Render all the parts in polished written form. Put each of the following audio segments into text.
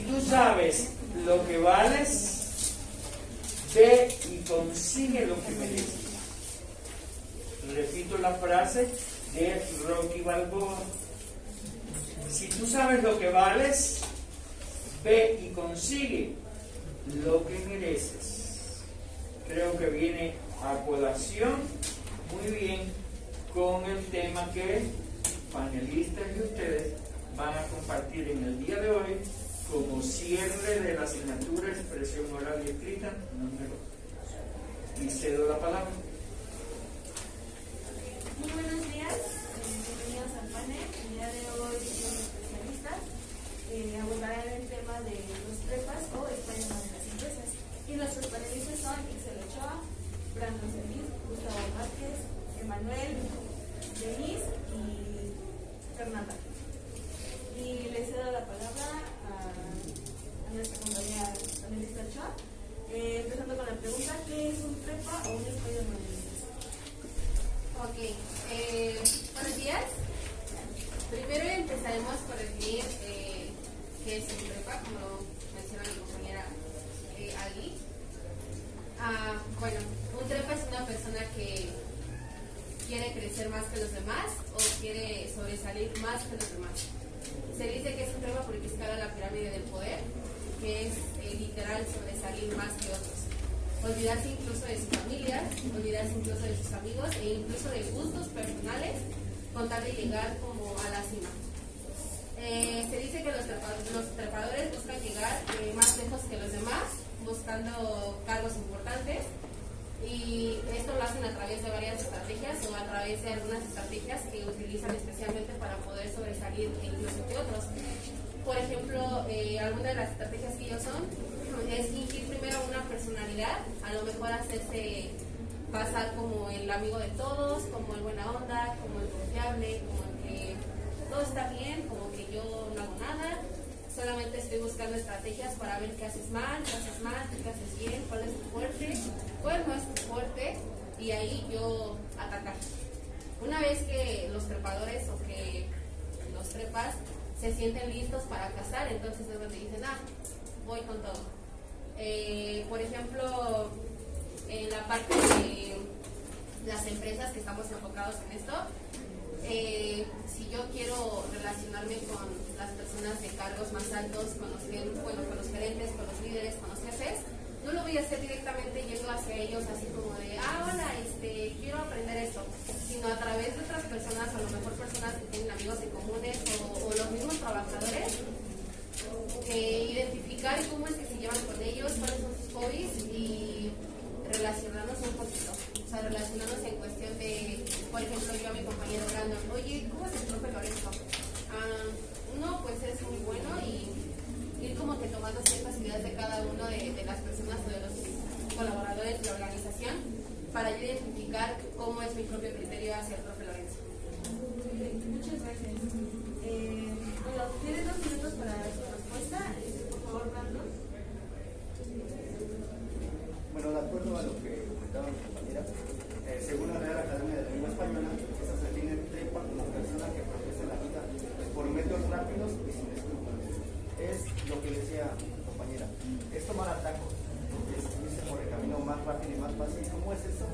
tú sabes lo que vales, ve y consigue lo que mereces. Repito la frase de Rocky Balboa. Si tú sabes lo que vales, ve y consigue lo que mereces. Creo que viene a colación muy bien con el tema que panelistas y ustedes van a compartir en el día de hoy como cierre de la asignatura expresión oral y escrita número 2. Y cedo la palabra. Muy buenos días, bienvenidos al panel. El día de hoy los especialistas abordarán el tema de los prepas o España de las empresas. Y nuestros panelistas son Ixel Ochoa, Brandon Celis, Gustavo Vázquez, Emanuel, Denise y Fernanda. Y le cedo la palabra a nuestra compañera panelista Ochoa, empezando con la pregunta: ¿qué es un prepa o un Spider-Man de empresa? Ok, buenos días. Primero empezaremos por definir qué es un prepa, como menciona mi compañera Ali. Bueno, un prepa es una persona que quiere crecer más que los demás o quiere sobresalir más que los demás. Se dice que es un prepa porque escala la pirámide del poder, que es literal sobresalir más que otros. Olvidarse incluso de sus familias, olvidarse incluso de sus amigos e incluso de gustos personales con tal de llegar como a la cima. Se dice que los trepadores buscan llegar más lejos que los demás, buscando cargos importantes, y esto lo hacen a través de varias estrategias o a través de algunas estrategias que utilizan especialmente para poder sobresalir incluso que otros. Por ejemplo, alguna de las estrategias que ellos son es fingir primero una personalidad, a lo mejor hacerse pasar como el amigo de todos, como el buena onda, como el confiable, como el que todo está bien, como que yo no hago nada, solamente estoy buscando estrategias para ver qué haces mal, qué haces bien, cuál es tu fuerte, cuál no es tu fuerte, y ahí yo atacar. Una vez que los trepadores o que los trepas se sienten listos para cazar, entonces es donde dicen, voy con todo. Por ejemplo, en la parte de las empresas que estamos enfocados en esto, si yo quiero relacionarme con las personas de cargos más altos, con los gerentes, con los líderes, con los jefes, no lo voy a hacer directamente yendo hacia ellos así como de, hola, quiero aprender esto, sino a través de otras personas, a lo mejor personas que tienen amigos en comunes o los mismos trabajadores, identificar cómo es que se llevan con ellos, cuáles son sus hobbies y relacionarnos un poquito. O sea, relacionarnos en cuestión de, por ejemplo, yo a mi compañero Brandon, oye, ¿cómo es el profe Lorenzo? No, pues es muy bueno, y ir como que tomando ciertas ideas de cada uno de las personas o de los colaboradores de la organización para yo identificar cómo es mi propio criterio hacia el profe Lorenzo. Muchas gracias. Bueno, tienes 2 minutos para dar su respuesta. Por favor, Brandon. Bueno, de acuerdo a lo que comentaba mi compañera, según la Real Academia de la Lengua Española, esa se define trepa como persona que progresa en la vida por medios rápidos y sin escrúpulos. Es lo que decía mi compañera, es tomar atajos, es irse por el camino más rápido y más fácil. ¿Cómo es eso?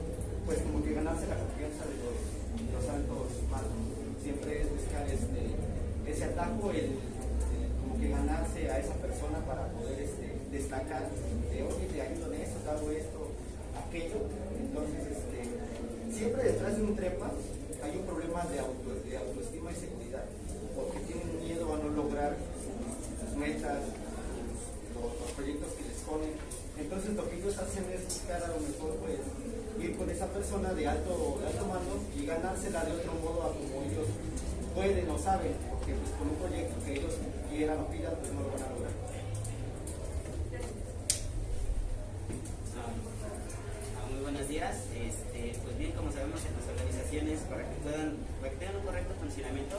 Pues como que ganarse la confianza de los altos mandos. Siempre es buscar ese atajo, como que ganarse a esa persona para poder destacar, oye, te ayudo en esto, te hago esto, aquello. Entonces, siempre detrás de un trepa hay un problema de autoestima y seguridad, porque tienen miedo a no lograr sus metas, los proyectos que les ponen. Entonces, lo que ellos hacen es buscar a lo mejor, pues, ir con esa persona de alto mando y ganársela de otro modo a como ellos pueden o saben, porque pues, con un proyecto que ellos quieran o pidan, pues no lo van a lograr. Muy buenos días. Pues bien, como sabemos, en las organizaciones, para que tengan un correcto funcionamiento,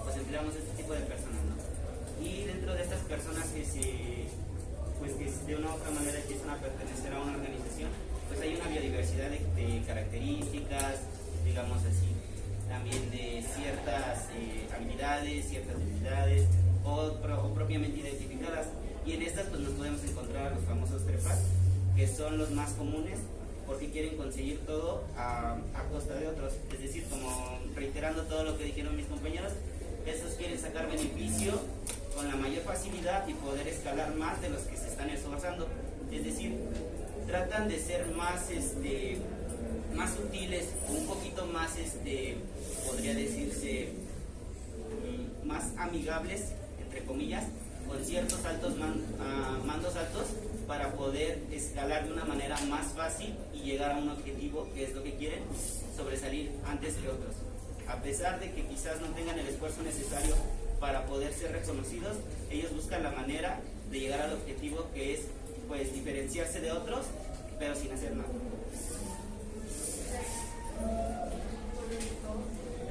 pues empleamos este tipo de personas, ¿no? Y dentro de estas personas que de una u otra manera empiezan a pertenecer a una organización, pues hay una biodiversidad de características, digamos así, también de ciertas habilidades, ciertas debilidades o propiamente identificadas. Y en estas pues nos podemos encontrar a los famosos trepas, que son los más comunes porque quieren conseguir todo a costa de otros. Es decir, como reiterando todo lo que dijeron mis compañeros, esos quieren sacar beneficio con la mayor facilidad y poder escalar más de los que se están esforzando. Es decir, tratan de ser más más sutiles, un poquito más podría decirse más amigables, entre comillas, con ciertos mandos altos, para poder escalar de una manera más fácil y llegar a un objetivo que es lo que quieren, sobresalir antes que otros. A pesar de que quizás no tengan el esfuerzo necesario para poder ser reconocidos, ellos buscan la manera de llegar al objetivo, que es pues diferenciarse de otros, pero sin hacer nada.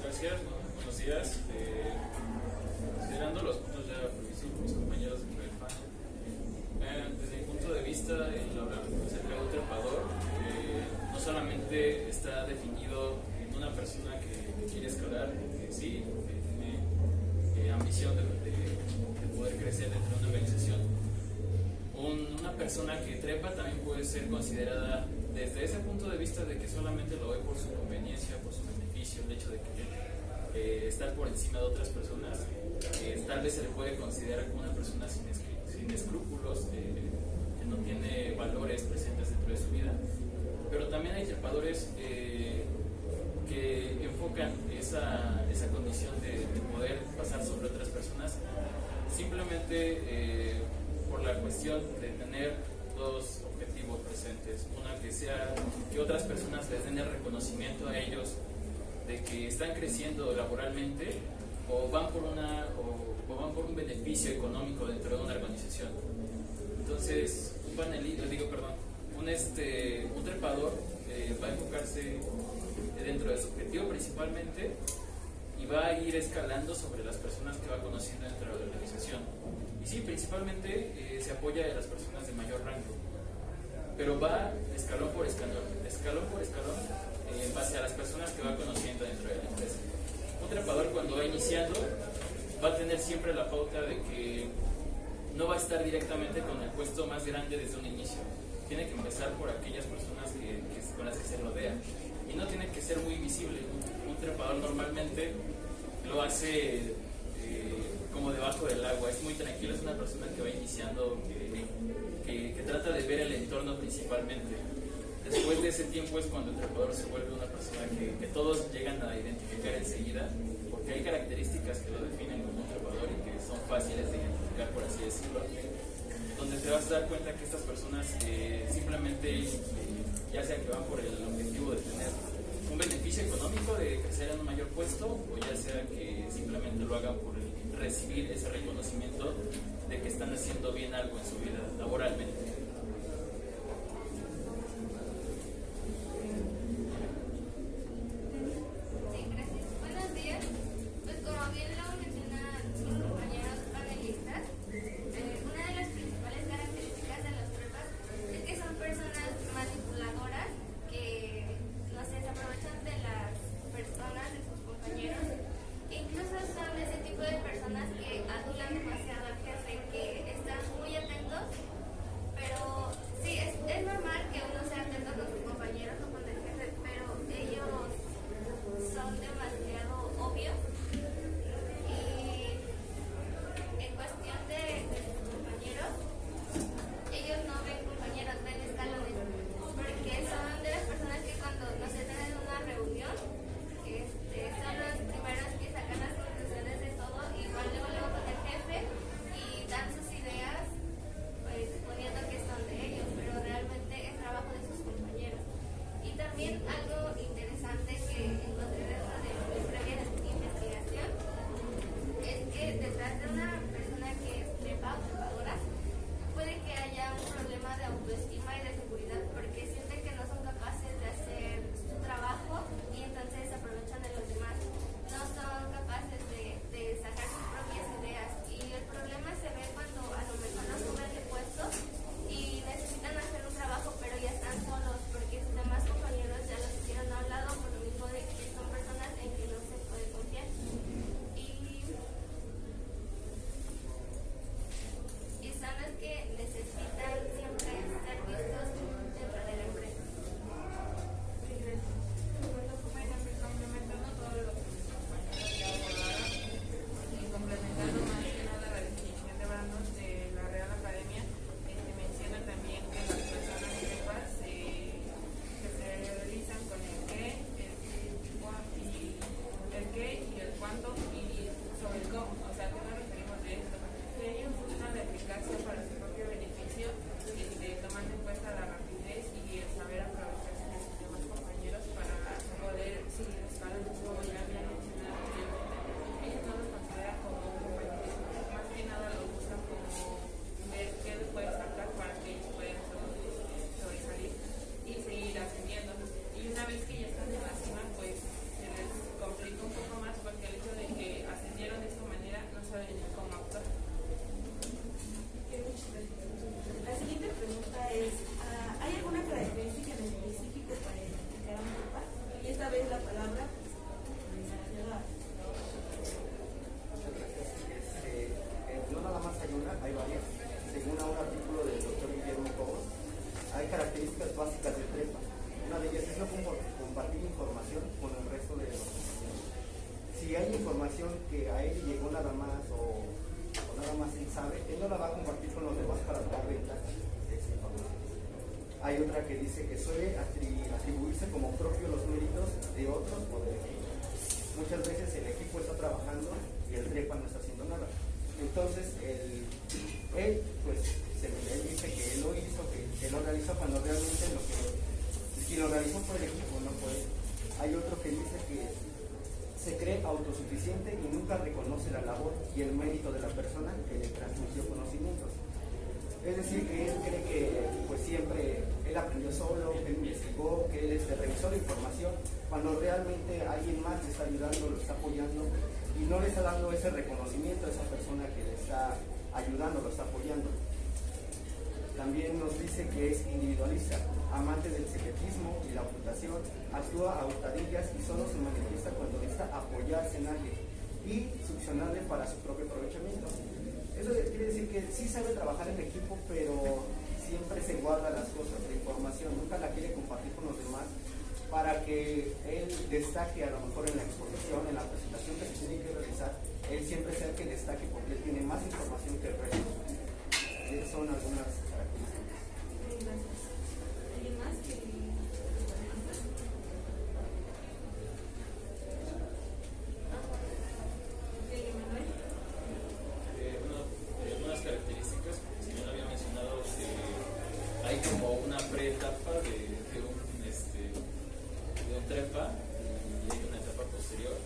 Gracias, buenos días. Considerando los puntos ya previstos por mis compañeros de PREPA, desde mi punto de vista, el hablar acerca de un trepador no solamente está definido en una persona que quiere escalar, que sí, que tiene ambición de poder crecer dentro de una organización. Una persona que trepa también puede ser considerada desde ese punto de vista de que solamente lo ve por su conveniencia, por su beneficio, el hecho de que estar por encima de otras personas, tal vez se le puede considerar como una persona sin escrúpulos, que no tiene valores presentes dentro de su vida. Pero también hay trepadores que enfocan esa condición de poder pasar sobre otras personas simplemente por la cuestión de tener dos objetivos presentes. Una, que sea que otras personas les den el reconocimiento a ellos de que están creciendo laboralmente, o van por un beneficio económico dentro de una organización. Entonces, un trepador va a enfocarse dentro de su objetivo principalmente, y va a ir escalando sobre las personas que va conociendo dentro de la organización. Y sí, principalmente se apoya a las personas de mayor rango, pero va escalón por escalón, en base a las personas que va conociendo dentro de la empresa. Un trepador, cuando va iniciando, va a tener siempre la pauta de que no va a estar directamente con el puesto más grande desde un inicio. Tiene que empezar por aquellas personas con las que se rodea, y no tiene que ser muy visible. Un trepador normalmente lo hace como debajo del agua, es muy tranquilo, es una persona que va iniciando, que trata de ver el entorno principalmente. Después de ese tiempo es cuando el trepador se vuelve una persona que todos llegan a identificar enseguida, porque hay características que lo definen como un trepador y que son fáciles de identificar, por así decirlo, donde te vas a dar cuenta que estas personas simplemente, ya sea que van por el objetivo de tener un beneficio económico, de crecer en un mayor puesto, o ya sea que simplemente lo hagan por recibir ese reconocimiento de que están haciendo bien algo en su vida laboralmente. Sí, gracias. Buenos días. Pues como bien lo mencionan mis compañeros panelistas, una de las principales características de los trepas es que son personas manipuladoras que, no sé, se aprovechan de las personas, de sus compañeros. Incluso son ese tipo de personas que adulan demasiado al jefe, que están muy atentos, pero si hay información que a él llegó nada más o nada más él sabe, él no la va a compartir con los demás para dar ventaja de esa información. Hay otra que dice que suele atribuirse como propio los méritos de otros o del equipo. Muchas veces el equipo está trabajando y el trepa no está haciendo nada. Entonces, él dice que él lo hizo, que él lo realizó cuando realmente quien lo realizó fue el equipo, no fue él. Hay otro que dice que se cree autosuficiente y nunca reconoce la labor y el mérito de la persona que le transmitió conocimientos. Es decir, que él cree que pues siempre él aprendió solo, que él investigó, que él revisó la información, cuando realmente alguien más le está ayudando, lo está apoyando y no le está dando ese reconocimiento a esa persona que le está ayudando, lo está apoyando. También nos dice que es individualista, amante del secretismo y la ocultación, actúa a hurtadillas y solo se manifiesta cuando necesita apoyarse en alguien y succionarle para su propio aprovechamiento. Eso quiere decir que sí sabe trabajar en equipo, pero siempre se guarda las cosas, la información, nunca la quiere compartir con los demás para que él destaque a lo mejor en la exposición, en la presentación que se tiene que realizar, él siempre sea el que destaque porque él tiene más información que el resto. Son algunas características. Gracias. ¿Alguien más que Manuel? Algunas características, si bien había mencionado, hay como una preetapa de un trepa y hay una etapa posterior.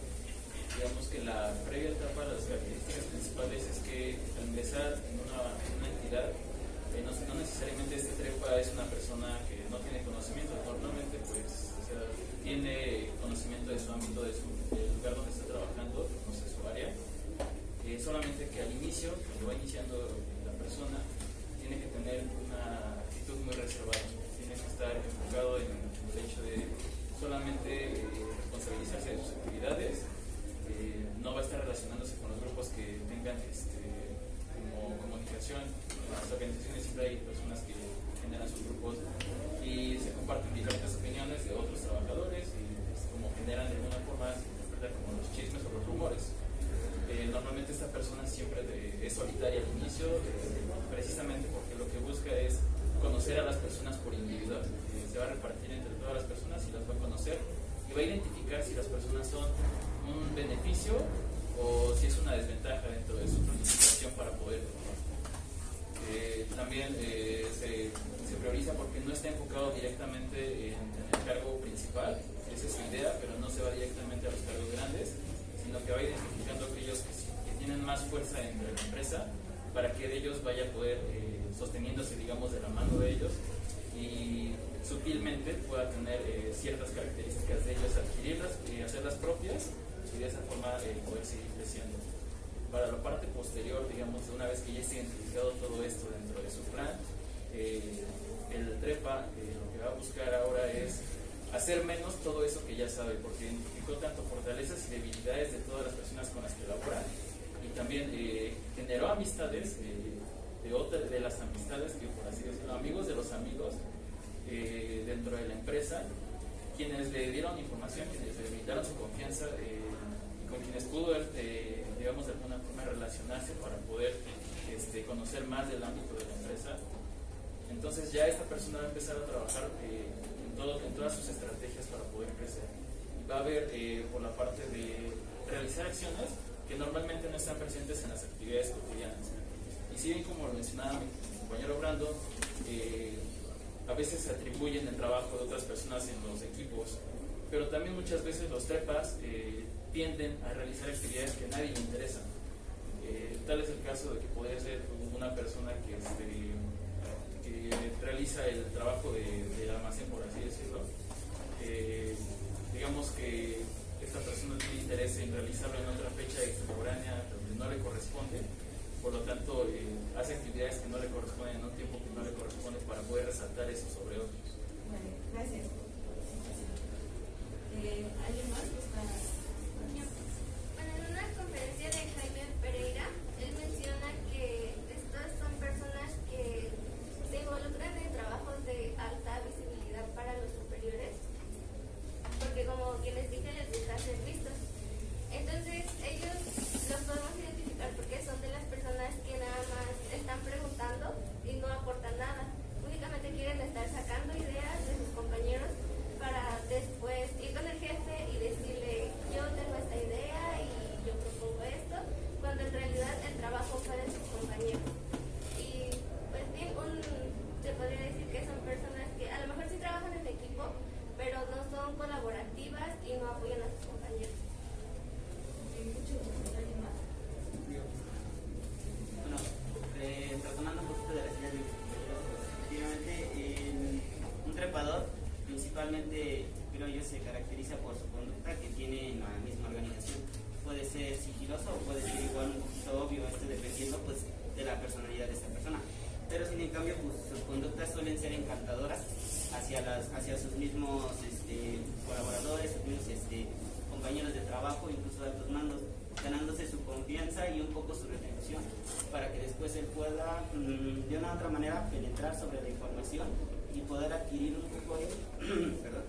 Digamos que la previa etapa, las características principales es que al empezar en una entidad, no necesariamente este trepa es una persona que no tiene conocimiento, normalmente pues tiene conocimiento de su ámbito, del lugar donde está trabajando, conoce su área, solamente que al inicio, cuando va iniciando la persona, tiene que tener una actitud muy reservada, tiene que estar enfocado en el hecho de solamente responsabilizarse de sus actividades. No va a estar relacionándose con los grupos que tengan como comunicación. En las organizaciones siempre hay personas que generan sus grupos y se comparten diferentes opiniones de otros trabajadores y como generan de alguna forma, se interpreta como los chismes o los rumores. Normalmente esta persona siempre es solitaria al inicio, precisamente porque lo que busca es conocer a las personas por individual. Se va a repartir entre todas las personas y las va a conocer y va a identificar si las personas son un beneficio o si es una desventaja dentro de su planificación para poder trabajar. También se prioriza porque no está enfocado directamente en el cargo principal, esa es su idea, pero no se va directamente a los cargos grandes, sino que va identificando aquellos que tienen más fuerza en la empresa para que de ellos vaya a poder sosteniéndose, digamos, de la mano de ellos y sutilmente pueda tener ciertas características de ellos, adquirirlas y hacerlas propias y de esa forma poder seguir creciendo. Para la parte posterior, digamos, una vez que ya esté identificado todo esto dentro de su plan, el trepa lo que va a buscar ahora es hacer menos todo eso que ya sabe, porque identificó tanto fortalezas y debilidades de todas las personas con las que labora y también generó amistades de las amistades que, por así decirlo, amigos de los amigos dentro de la empresa, quienes le dieron información, quienes le brindaron su confianza y con quienes pudo digamos, de alguna forma relacionarse para poder conocer más del ámbito de la empresa. Entonces ya esta persona va a empezar a trabajar en todas sus estrategias para poder crecer. Va a haber por la parte de realizar acciones que normalmente no están presentes en las actividades cotidianas. Y si bien, como lo mencionaba mi compañero Brando, a veces se atribuyen el trabajo de otras personas en los equipos, pero también muchas veces los trepas tienden a realizar actividades que a nadie le interesan. Tal es el caso de que podría ser una persona que realiza el trabajo del almacén, por así decirlo. Digamos que esta persona tiene interés en realizarlo en otra fecha extemporánea donde no le corresponde, por lo tanto hace actividades que no le corresponden en un tiempo que no le corresponde para poder resaltar eso sobre otros. Vale, gracias. ¿Alguien más que está? Bueno, en una conferencia de Jaime Pereira, él menciona que estas son personas que se involucran en trabajos de alta visibilidad para los superiores, porque como quien les dije, les gusta ser vistos. Entonces, se caracteriza por su conducta que tiene en la misma organización. Puede ser sigiloso o puede ser igual un poquito obvio, dependiendo pues de la personalidad de esta persona. Pero sin en cambio pues sus conductas suelen ser encantadoras hacia sus mismos colaboradores, sus mismos compañeros de trabajo, incluso de altos mandos, ganándose su confianza y un poco su retribución, para que después él pueda de una u otra manera penetrar sobre la información y poder adquirir un poco de perdón,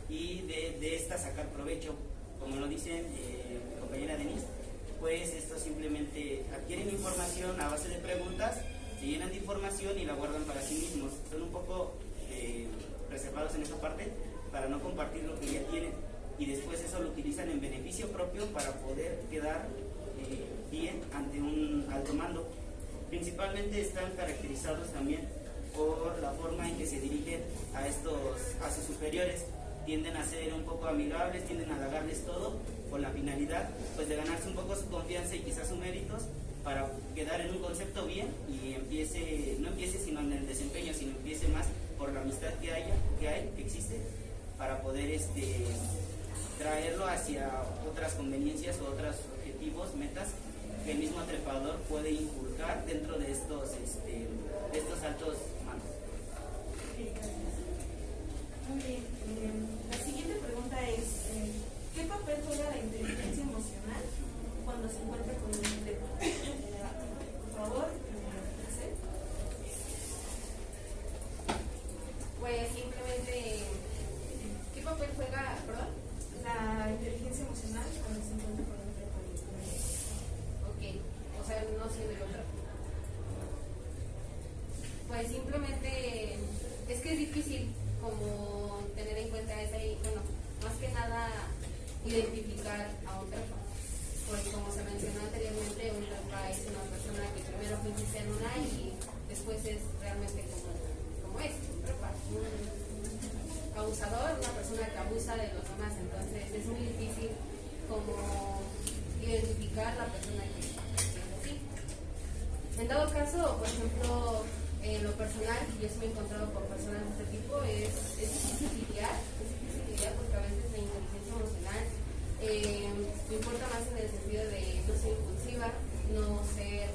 y de esta sacar provecho. Como lo dice mi compañera Denise, pues esto simplemente adquieren información a base de preguntas, se llenan de información y la guardan para sí mismos. Son un poco reservados en esa parte para no compartir lo que ya tienen, y después eso lo utilizan en beneficio propio para poder quedar bien ante un alto mando. Principalmente están caracterizados también por la forma en que se dirigen a sus superiores. Tienden a ser un poco amigables, tienden a halagarles todo con la finalidad pues de ganarse un poco su confianza y quizás sus méritos, para quedar en un concepto bien y no empiece sino en el desempeño, sino empiece más por la amistad que existe, para poder traerlo hacia otras conveniencias o otros objetivos, metas que el mismo trepador puede inculcar dentro de estos altos mandos. Muy bien. La siguiente pregunta es, ¿qué papel juega la inteligencia emocional cuando se encuentra con un trepa? Por favor, ¿sí? Pues simplemente, ¿qué papel juega, perdón? La inteligencia emocional cuando se encuentra con un trepa. Ok, o sea, no sé de otra. Pues simplemente, es que es difícil como tener en cuenta más que nada identificar a un trepa. Pues como se mencionó anteriormente, un trepa es una persona que primero finge ser una y después es realmente como es, un trepa, un abusador, una persona que abusa de los demás. Entonces es muy difícil como identificar la persona que es así. En dado caso, por ejemplo, en lo personal, yo sí me he encontrado con personas de este tipo, es difícil lidiar porque a veces la inteligencia emocional me importa más en el sentido de no ser impulsiva, no ser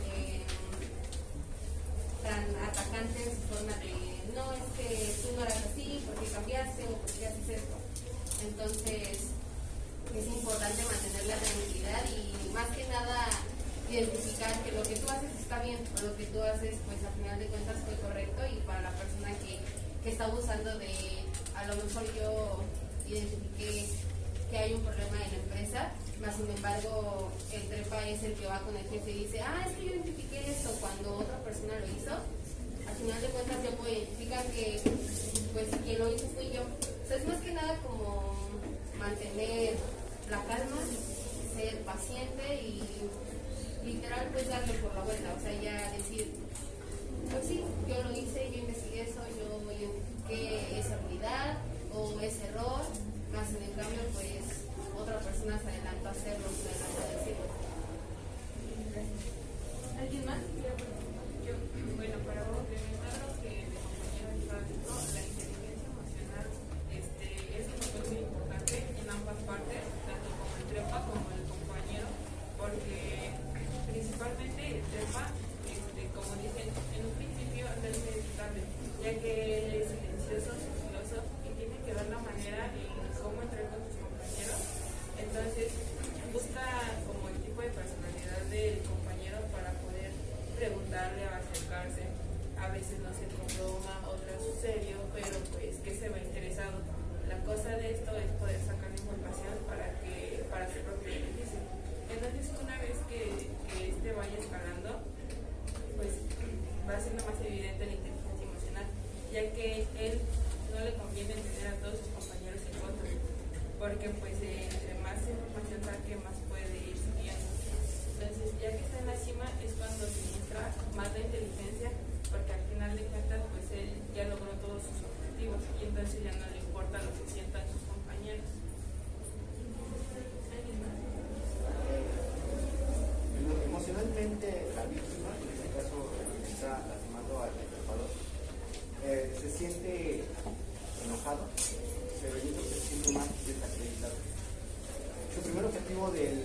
tan atacante en su forma de no, es que tú no eras así, porque cambiaste o porque haces esto. Entonces es importante mantener la tranquilidad y más que nada identificar que lo que tú haces está bien o lo que tú haces pues al final de cuentas fue correcto, y para la persona que está abusando a lo mejor yo identifiqué que hay un problema en la empresa, más sin embargo el trepa es el que va con el jefe y dice, es que yo identifiqué esto cuando otra persona lo hizo. Al final de cuentas yo puedo identificar que pues quien lo hizo fui yo. O sea, es más que nada como mantener la calma, ser paciente y literal pues darle por la vuelta, o sea, ya decir, pues sí, yo lo hice, yo investigué eso, yo identifiqué esa habilidad o ese error, más en el cambio pues otra persona se adelantó a hacerlo, se adelantó a decirlo. ¿Alguien más? Bueno, para complementar lo que mi compañero está diciendo, la inteligencia emocional es un papel muy importante en ambas partes, tanto como el trepa como el compañero, porque principalmente el trepa, como dicen, en un principio no es inevitable, ya que él es silencioso, sigiloso y tiene que ver la manera en cómo entrar con sus compañeros. Entonces busca primer objetivo del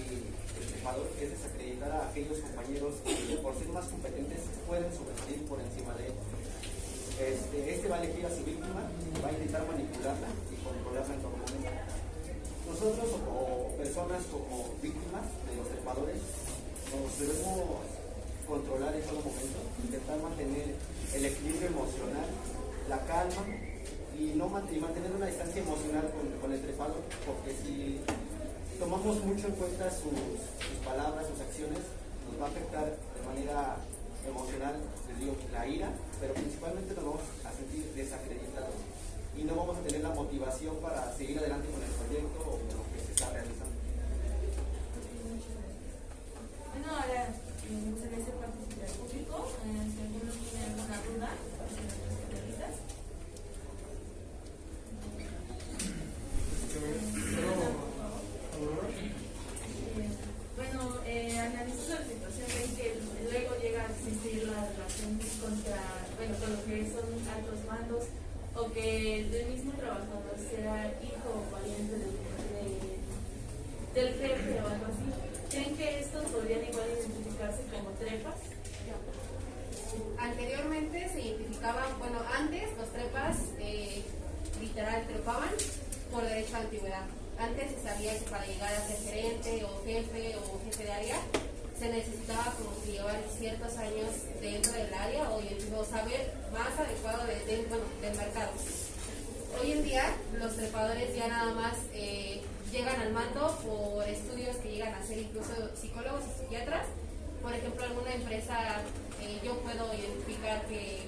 trepador es desacreditar a aquellos compañeros que por ser más competentes pueden sobresalir por encima de él. Este va a elegir a su víctima, va a intentar manipularla y controlarla en todo momento. Nosotros como personas, como víctimas de los trepadores, nos debemos controlar en todo momento, intentar mantener el equilibrio emocional, la calma y mantener una distancia emocional con el trepador, porque si tomamos mucho en cuenta sus palabras, sus acciones, nos va a afectar de manera emocional, les digo, la ira, pero principalmente nos vamos a sentir desacreditados y no vamos a tener la motivación para seguir adelante con el proyecto o con lo que se está realizando. Bueno, ahora se les participa el público. Si alguno tiene alguna duda, los especialistas. Bueno, analizando la situación, ven que luego llega a existir la relación con lo que son altos mandos, o que el mismo trabajador sea hijo o pariente del jefe o algo así. ¿Creen que estos podrían igual identificarse como trepas? Anteriormente se identificaban, bueno, antes los trepas literal trepaban por derecho a antigüedad. Antes se sabía que para llegar a ser gerente o jefe de área se necesitaba como que llevar ciertos años dentro del área o saber más adecuado del mercado. Hoy en día los trepadores ya nada más llegan al mando por estudios que llegan a ser incluso psicólogos y psiquiatras. Por ejemplo, alguna empresa, yo puedo identificar que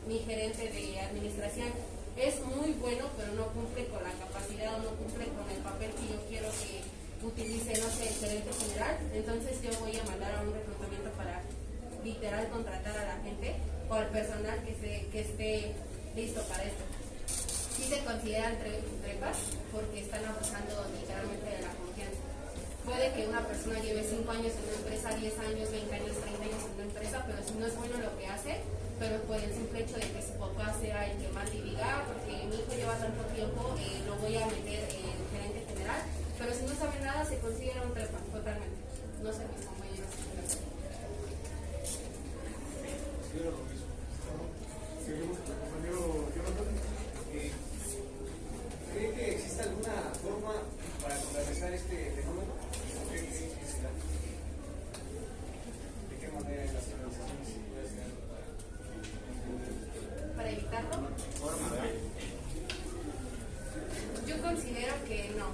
mi gerente de administración es muy bueno, pero no cumple con la capacidad o no cumple con el papel que yo quiero que utilice, no sé, el gerente general. Entonces yo voy a mandar a un reclutamiento para literal contratar a la gente o al personal que esté listo para esto. Sí se consideran trepas porque están abusando literalmente de la confianza. Puede que una persona lleve 5 años en una empresa, 10 años, 20 años, 30 años en una empresa, pero si no es bueno lo que hace, pero por el simple hecho de que su papá sea el que más le diga, porque mi hijo lleva tanto tiempo, lo voy a meter en gerente general, pero si no sabe nada se considera un trepa, totalmente. No sé mis compañeros. Seguimos con el compañero Jonathan. ¿Cree que existe alguna forma para contrarrestar este fenómeno? ¿Cree que se da? ¿De qué manera en las organizaciones se puede hacer Para evitarlo, yo considero que no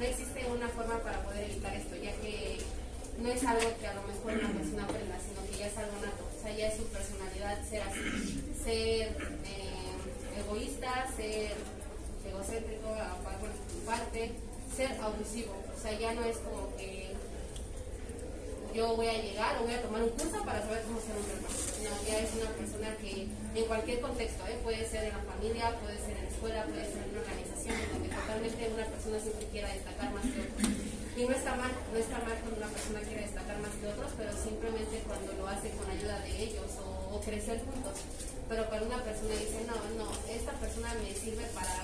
existe una forma para poder evitar esto, ya que no es algo que a lo mejor una persona aprenda, sino que ya es algo nato, o sea, ya es su personalidad ser así, ser egoísta, ser egocéntrico, parte, ser abusivo, o sea, ya no es como que yo voy a llegar o voy a tomar un curso para saber cómo ser un trepa. No, ya es una persona que en cualquier contexto, puede ser en la familia, puede ser en la escuela, puede ser en una organización, en donde totalmente una persona siempre quiera destacar más que otros. Y no está mal cuando una persona quiere destacar más que otros, pero simplemente cuando lo hace con ayuda de ellos o crecer juntos. Pero cuando una persona dice, no, esta persona me sirve para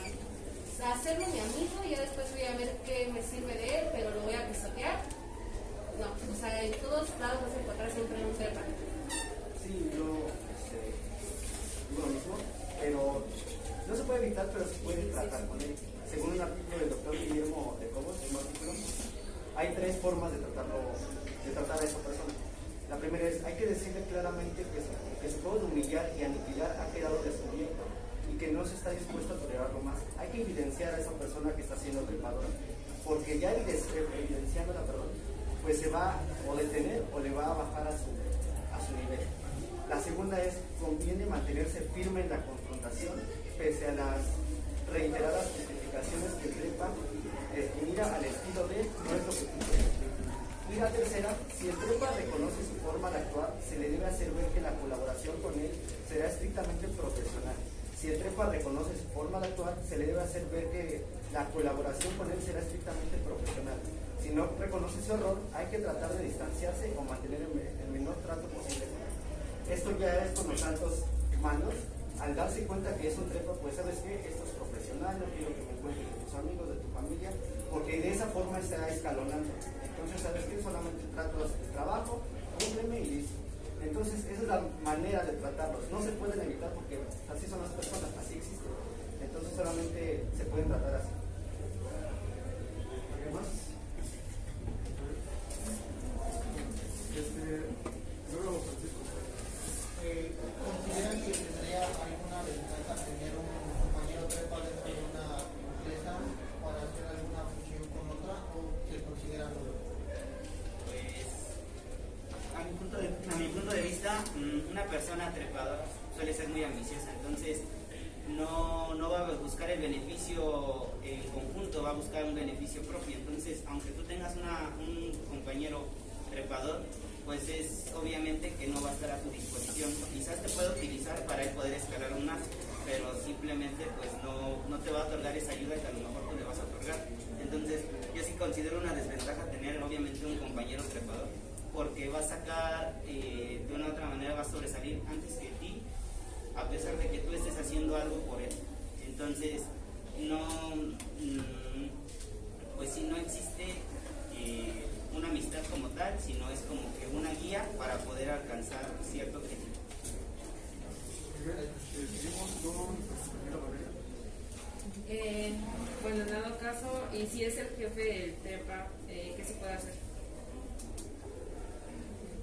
hacerme mi amigo y ya después voy a ver qué me sirve de él, pero lo voy a pisotear. No, o sea, en todos lados vas a encontrar siempre un trepa. Sí, yo digo lo mismo, pero no se puede evitar, pero se puede tratar con él. Según un artículo del doctor Guillermo de Cobos, hay 3 formas de tratar a esa persona. La primera es, hay que decirle claramente que su juego de humillar y aniquilar ha quedado descubierto y que no se está dispuesto a tolerarlo más. Hay que evidenciar a esa persona que está siendo trepadora, porque ya evidenciándola, pues se va o detener o le va a bajar a su nivel. La segunda es, conviene mantenerse firme en la confrontación pese a las reiteradas justificaciones que el trepa mira al estilo de no es lo que tú quieres. Y la tercera, si el trepa reconoce su forma de actuar, se le debe hacer ver que la colaboración con él será estrictamente profesional. Si el trepa reconoce su forma de actuar, se le debe hacer ver que la colaboración con él será estrictamente profesional. Si no reconoce su error, hay que tratar de distanciarse o mantener el menor trato posible con él. Esto ya es con los altos mandos. Al darse cuenta que es un trepa, pues sabes que esto es profesional, no quiero que me encuentres de tus amigos, de tu familia, porque de esa forma está escalonando. Entonces, ¿sabes qué? Solamente trato el trabajo, cúmpleme y listo. Entonces, esa es la manera de tratarlos. No se pueden evitar porque así son las personas, así existen. Entonces, solamente se pueden tratar así. ¿Qué más? Luego, Francisco, ¿consideran que tendría alguna ventaja tener un compañero trepa dentro de una empresa para hacer alguna fusión con otra o se consideran Pues, a mi punto de vista, una persona trepadora suele ser muy ambiciosa, entonces no va a buscar el beneficio en conjunto, va a buscar un beneficio propio. Entonces, aunque tú tengas un compañero trepador, pues es obviamente que no va a estar a tu disposición. Quizás te pueda utilizar para él poder escalar un más, pero simplemente pues no te va a otorgar esa ayuda que a lo mejor tú le vas a otorgar. Entonces, yo sí considero una desventaja tener obviamente un compañero trepador, porque va a sacar, de una u otra manera va a sobresalir antes que ti, a pesar de que tú estés haciendo algo por él. Entonces, pues si no existe una amistad como tal, sino es como que una guía para poder alcanzar cierto objetivo. Seguimos con la Valeria. Bueno, en dado caso, y si es el jefe del trepa, ¿qué se puede hacer?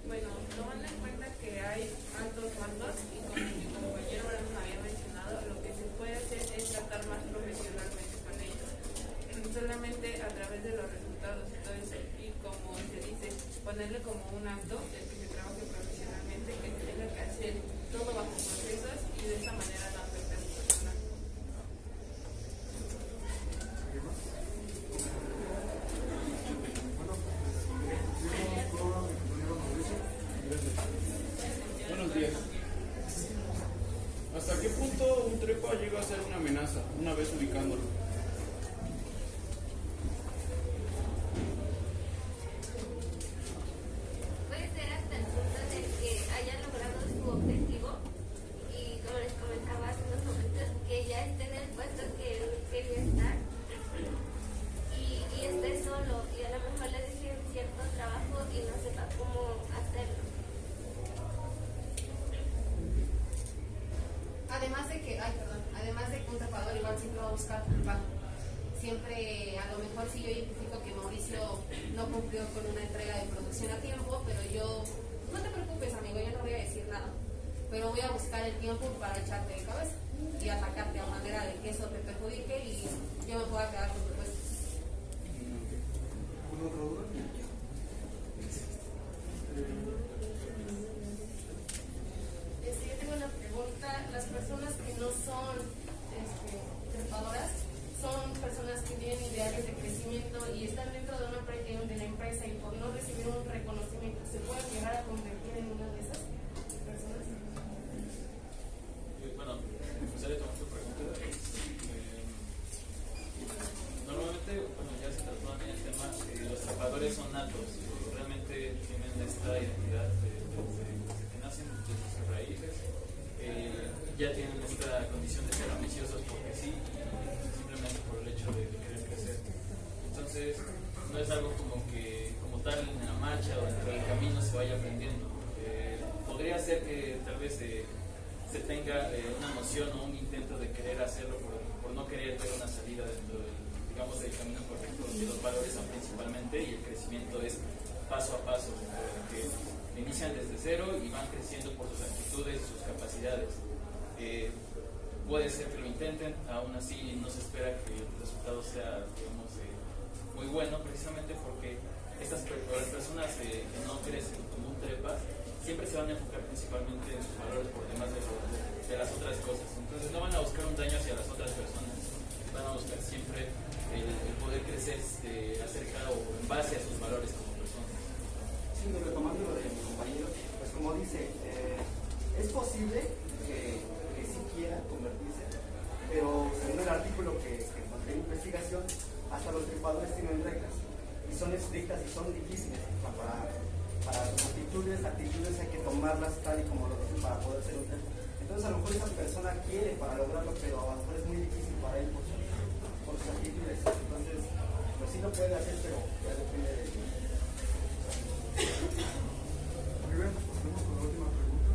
Bueno, tomando en cuenta que hay altos mandos y como mi compañero Brandon había mencionado, lo que se puede hacer es tratar más profesionalmente con ellos, solamente a través de los resultados y todo eso, y como se dice, ponerle como un acto de que se trabaje profesionalmente, que se tenga que hacer todo bajo procesos y de esta manera no afecta a su personal. Buenos días. ¿Hasta qué punto un trepa llega a ser una amenaza una vez ubicándolo? Puede ser hasta el punto de que haya logrado su objetivo y, como les comentaba hace unos momentos, que ya esté en el puesto que él quería estar y esté solo y a lo mejor le dejen cierto trabajo y no sepa cómo hacerlo. Además de que un trepador igual siempre va a buscar trabajo. Siempre, a lo mejor si yo identifico que Mauricio no cumplió con una entrega de producción a tiempo, pero yo, no te preocupes amigo, yo no voy a decir nada, pero voy a buscar el tiempo para echarte de cabeza y atacarte a manera de que eso te perjudique y yo me pueda quedar con tu puesto. ¿Alguna otra duda? Yo tengo una pregunta. Las personas que no son trepadoras son personas que tienen ideales de crecimiento y están dentro de la empresa y por no recibir un reconocimiento se pueden llegar a convertir en una de esas personas. Bueno, José, tomar tu pregunta. Normalmente, bueno, ya se trató también el tema, los trepadores son natos, realmente tienen esta identidad desde que nacen, desde sus raíces, ya tienen esta condición de ser ambiciosos porque sí, simplemente por el hecho de querer crecer. Entonces, no es algo como tal en la marcha o dentro del camino se vaya aprendiendo. Podría ser que tal vez se tenga una noción o un intento de querer hacerlo por no querer ver una salida dentro del camino correcto, donde los valores son principalmente y el crecimiento es paso a paso, que inician desde cero y van creciendo por sus actitudes y sus capacidades. Puede ser que lo intenten, aún así no se espera que el resultado sea, digamos, muy bueno, precisamente porque las personas que no crecen como un trepa siempre se van a enfocar principalmente en sus valores por demás de las otras cosas. Entonces no van a buscar un daño hacia las otras personas, van a buscar siempre el poder crecer acerca o en base a sus valores como personas. Sí, retomando lo de mi compañero, pues como dice, es posible que sí quiera convertirse, pero según el artículo que encontré en investigación, hasta los trepadores tienen reglas y son estrictas y son difíciles. O sea, para sus actitudes hay que tomarlas tal y como lo dicen para poder ser un trepa. Entonces a lo mejor esa persona quiere para lograrlo, pero a lo mejor es muy difícil para él por sus actitudes. Entonces, pues sí lo puede hacer, pero ya depende de ti. Muy bien, pasemos con la última pregunta.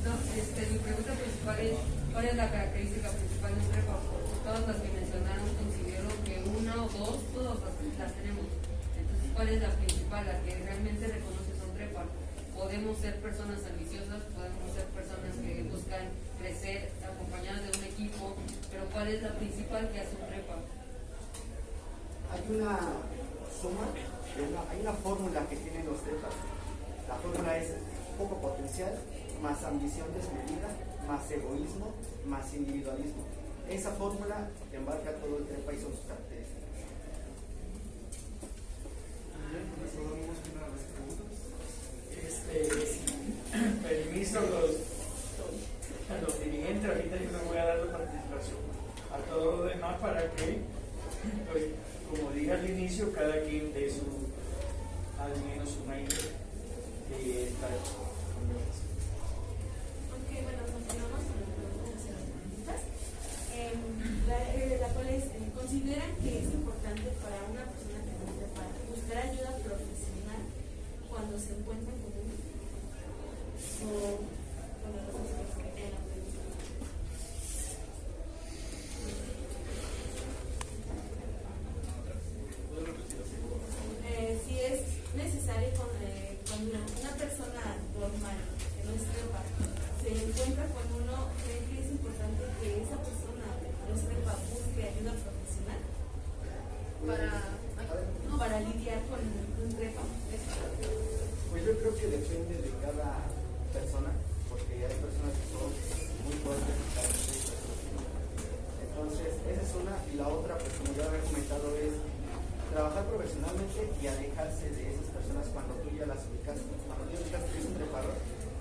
No, mi pregunta principal es, ¿cuál es la característica principal de un trepa? Todas las que mencionaron considero que una o dos, todas las tenemos. Entonces, ¿cuál es la principal, la que realmente reconoces a un trepa? Podemos ser personas ambiciosas, podemos ser personas que buscan crecer acompañadas de un equipo, pero ¿cuál es la principal que hace un trepa? Hay una suma, hay una fórmula que tienen los trepas. La fórmula es poco potencial, más ambición desmedida, más egoísmo, más individualismo. Esa fórmula embarca todo el trepa y son sus características. Muy bien, con eso damos fin a las preguntas. Permiso a los dirigentes, ahorita yo les voy a dar la participación a todos los demás para que, pues, como dije al inicio, cada quien dé al menos una idea de esta conversación. Ok, bueno, continuamos con las preguntas hacia los panelistas. La cual es, ¿consideran que es importante para una persona que se prepara buscar ayuda profesional cuando se encuentra con un o con las cosas que en la pregunta? Si es necesario cuando una persona normal que no es trepa se encuentra con uno, ¿creen que es importante que esa persona no es trepa busque ayuda profesional para lidiar con un trepa? Pues yo creo que depende de cada persona, porque hay personas que son muy fuertes. Entonces, esa es una, y la otra, pues como ya había comentado, es trabajar profesionalmente y alejarse de esas personas cuando tú ya las ubicas. Cuando tú ubicas que es un trepador,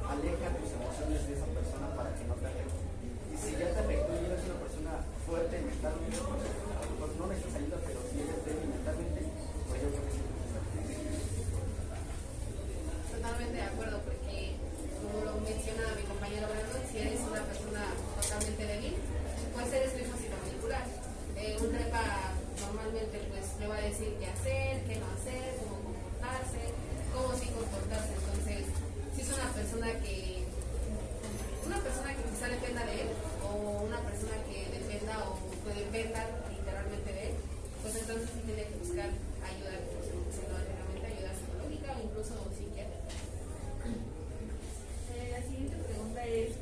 aleja tus emociones de esa persona para que no te afecte. Y si ya te afectó y eres una persona fuerte mentalmente, pues a lo mejor no necesitas ayuda, pero si eres débil mentalmente, pues yo creo que sí. Totalmente de acuerdo, porque como lo menciona mi compañero Brandon, si eres una persona totalmente débil, pues eres muy fácil de manipular. Un trepa normalmente pues le va a decir qué hacer, qué no hacer, cómo comportarse, cómo sí comportarse. Entonces, si es una persona que quizá dependa de él, o una persona que dependa o que dependa literalmente de él, pues entonces sí tiene que buscar ayuda, realmente ayuda psicológica o incluso psiquiátrica. La siguiente pregunta es,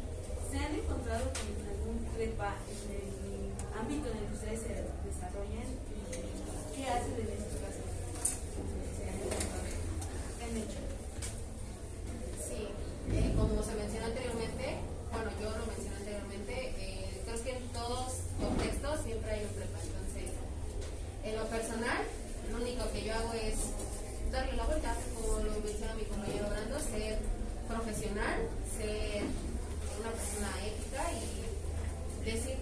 ¿se han encontrado con algún trepa en el ámbito en el que ustedes se desarrollan? ¿Qué hacen en estos casos? ¿Se han encontrado? ¿Qué han hecho? Sí, como se mencionó anteriormente, bueno, yo lo mencioné anteriormente, creo que en todos contextos siempre hay un trepa. Entonces, en lo personal, lo único que yo hago es darle la vuelta, como lo menciona mi compañero Brando, ser profesional, ser una persona ética y decir,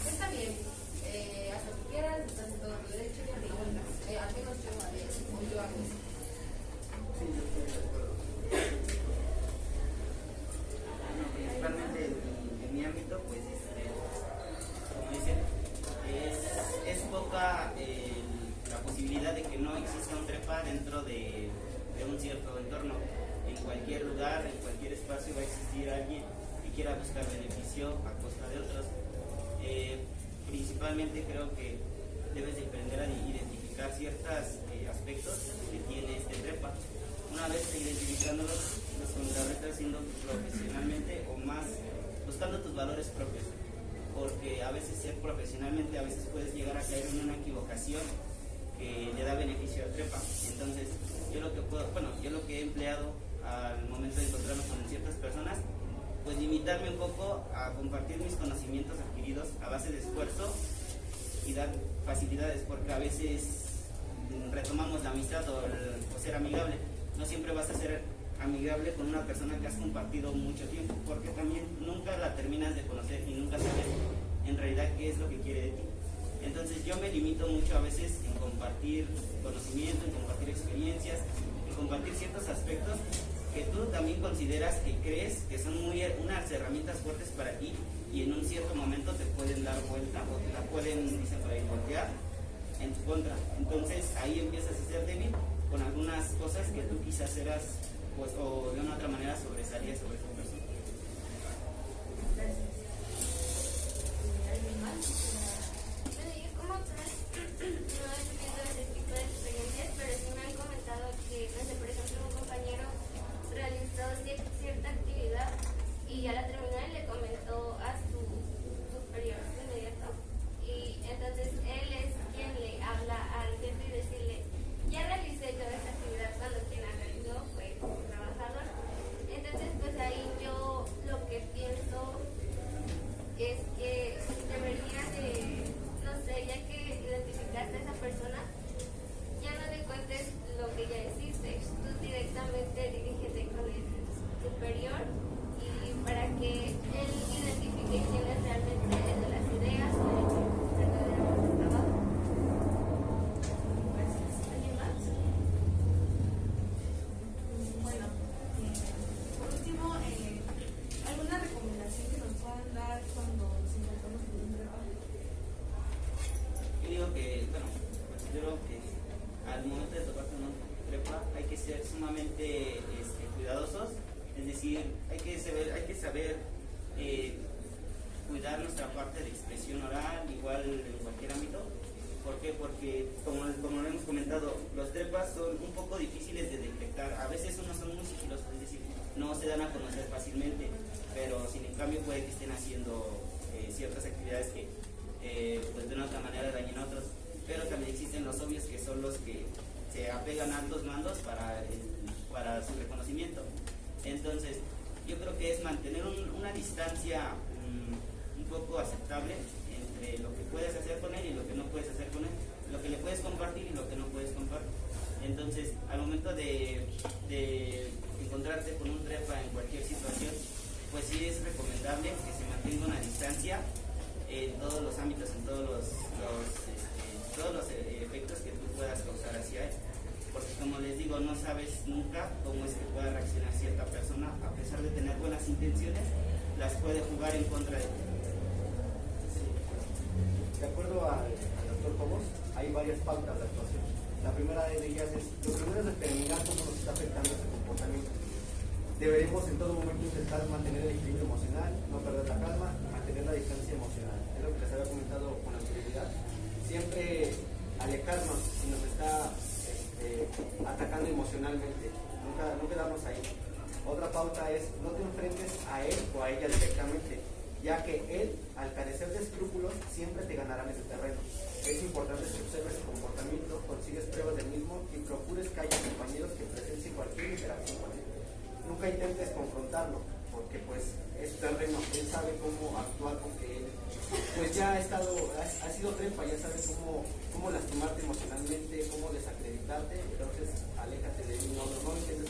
está bien, haz lo que quieras, estás en todo tu derecho y dale la vuelta. Al menos yo haré eso, o yo hago eso. Sí, yo estoy de acuerdo. Bueno, principalmente en mi ámbito, pues, como dicen, es poca la posibilidad de que no exista un trepa dentro de un cierto entorno. En cualquier lugar, en cualquier espacio va a existir alguien que quiera buscar beneficio a costa de otros. Principalmente creo que debes de aprender a identificar ciertos aspectos que tiene este trepa. Una vez identificándolos, los contrarrestas siendo profesionalmente o más buscando tus valores propios, porque a veces ser profesionalmente, a veces puedes llegar a caer en una equivocación que le da beneficio al trepa. Entonces, yo lo que he empleado al momento de encontrarme con ciertas personas, pues limitarme un poco a compartir mis conocimientos adquiridos a base de esfuerzo y dar facilidades, porque a veces retomamos la amistad o ser amigable. No siempre vas a ser amigable con una persona que has compartido mucho tiempo, porque también nunca la terminas de conocer y nunca sabes en realidad qué es lo que quiere de ti. Entonces yo me limito mucho a veces en compartir conocimiento, en compartir experiencias, en compartir ciertos aspectos que tú también consideras que crees que son unas herramientas fuertes para ti y en un cierto momento te pueden dar vuelta o te la pueden, dicen por ahí, voltear en tu contra. Entonces ahí empiezas a ser débil con algunas cosas que tú quizás eras, pues, o de una otra manera sobresalías sobre esa persona. Gracias. ¿Alguien más? Bueno, yo como tal no he tenido ese tipo de experiencias, pero sí me han comentado que, no sé, por ejemplo, un compañero realizó cierta actividad y a la terminar le comentó a su superior inmediato. Y entonces él es quien le habla al jefe y decirle, ya realicé toda esta actividad, cuando quien la realizó fue un trabajador. Entonces pues ahí yo lo que pienso es que debería de, no sé, ya que identificaste a esa persona, ya no le cuentes lo que ya hiciste, tú directamente dirígete con el superior y para que él identifique quién es realmente el de las ideas o el que verdaderamente trabaja. Gracias. ¿Alguien más? Bueno, por último, ¿alguna recomendación que nos puedan dar cuando nos encontramos con un prepa? Yo digo que, bueno, considero que al momento de tocar con un prepa hay que ser sumamente cuidadosos, es decir, hay que saber cuidar nuestra parte de expresión oral, igual en cualquier ámbito. ¿Por qué? Porque, como lo hemos comentado, los trepas son un poco difíciles de detectar. A veces unos son muy sigilosos, es decir, no se dan a conocer fácilmente, pero sin en cambio puede que estén haciendo ciertas actividades que pues de una otra manera dañen a otros. Pero también existen los obvios, que son los que se apegan a altos mandos para su reconocimiento. Entonces, yo creo que es mantener una distancia un poco aceptable entre lo que puedes hacer con él y lo que no puedes hacer con él, lo que le puedes compartir y lo que no puedes compartir. Entonces, al momento de encontrarte con un trepa en cualquier situación, pues sí es recomendable que se mantenga una distancia en todos los ámbitos, en todos los efectos que tú puedas causar hacia él. Porque, como les digo, no sabes nunca cómo es que pueda reaccionar cierta persona, a pesar de tener buenas intenciones, las puede jugar en contra de ti. De acuerdo al doctor Cobos, hay varias pautas de actuación. La primera de ellas es, lo primero es determinar cómo nos está afectando este comportamiento. Deberemos en todo momento intentar mantener el equilibrio emocional, no perder la calma y mantener la distancia emocional. Es lo que les había comentado con anterioridad. Siempre alejarnos si nos está atacando emocionalmente, nunca quedarnos ahí. Otra pauta es, no te enfrentes a él o a ella directamente, ya que él, al carecer de escrúpulos, siempre te ganará en ese terreno. Es importante que observes su comportamiento, consigues pruebas del mismo y procures que haya compañeros que presencien cualquier interacción con él. Nunca intentes confrontarlo, porque pues es su terreno, él sabe cómo actuar, porque él pues ya ha sido trepa, ya sabe cómo lastimarte emocionalmente, cómo desacreditarte. Entonces aléjate de él, no intentes.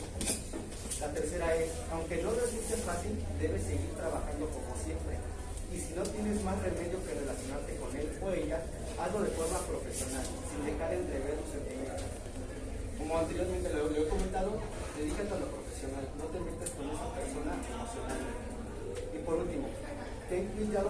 La tercera es, aunque no resulte fácil, debes seguir trabajando como siempre. Y si no tienes más remedio que relacionarte con él o ella, hazlo de forma profesional, sin dejar entrever tus sentimientos. Como anteriormente lo he comentado, dedícate a lo profesional, no te metas con esa persona emocionalmente. Y por último, ten cuidado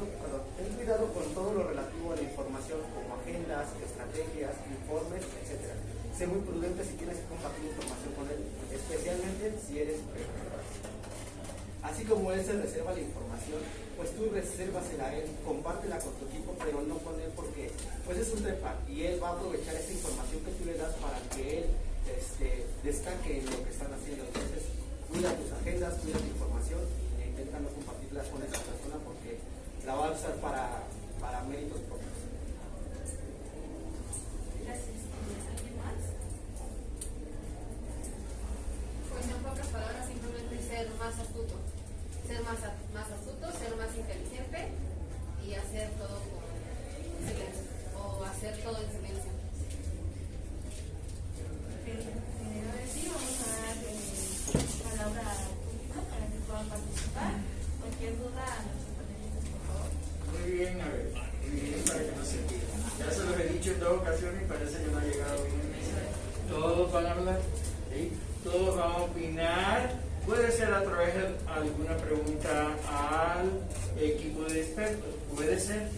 con todo lo relativo a la información, como agendas, estrategias, informes, etc. Sé muy prudente si tienes que compartir información con él, especialmente si eres preparado. Así como él se reserva la información, pues tú resérvasela a él, compártela con tu equipo, pero no con él, porque pues es un trepa y él va a aprovechar esa información que tú le das para que él destaque en lo que están haciendo. Entonces, cuida tus agendas, cuida tu información e intenta no compartirla con esa persona, porque la va a usar para méritos propios. Gracias. ¿Alguien más? Pues en pocas palabras, simplemente ser más astuto. Ser más astuto, ser más inteligente y hacer todo con silencio. O hacer todo en silencio. Ahora sí, vamos a dar palabra al público para que puedan participar. Cualquier duda a nuestros panelistas, por favor. Muy bien, a ver, muy bien, para que no se pierdan. Ya se los he dicho en 2 ocasiones y parece que no ha llegado bien. Todos van a hablar, ¿sí? Todos van a opinar Puede ser a través de alguna pregunta al equipo de expertos, puede ser,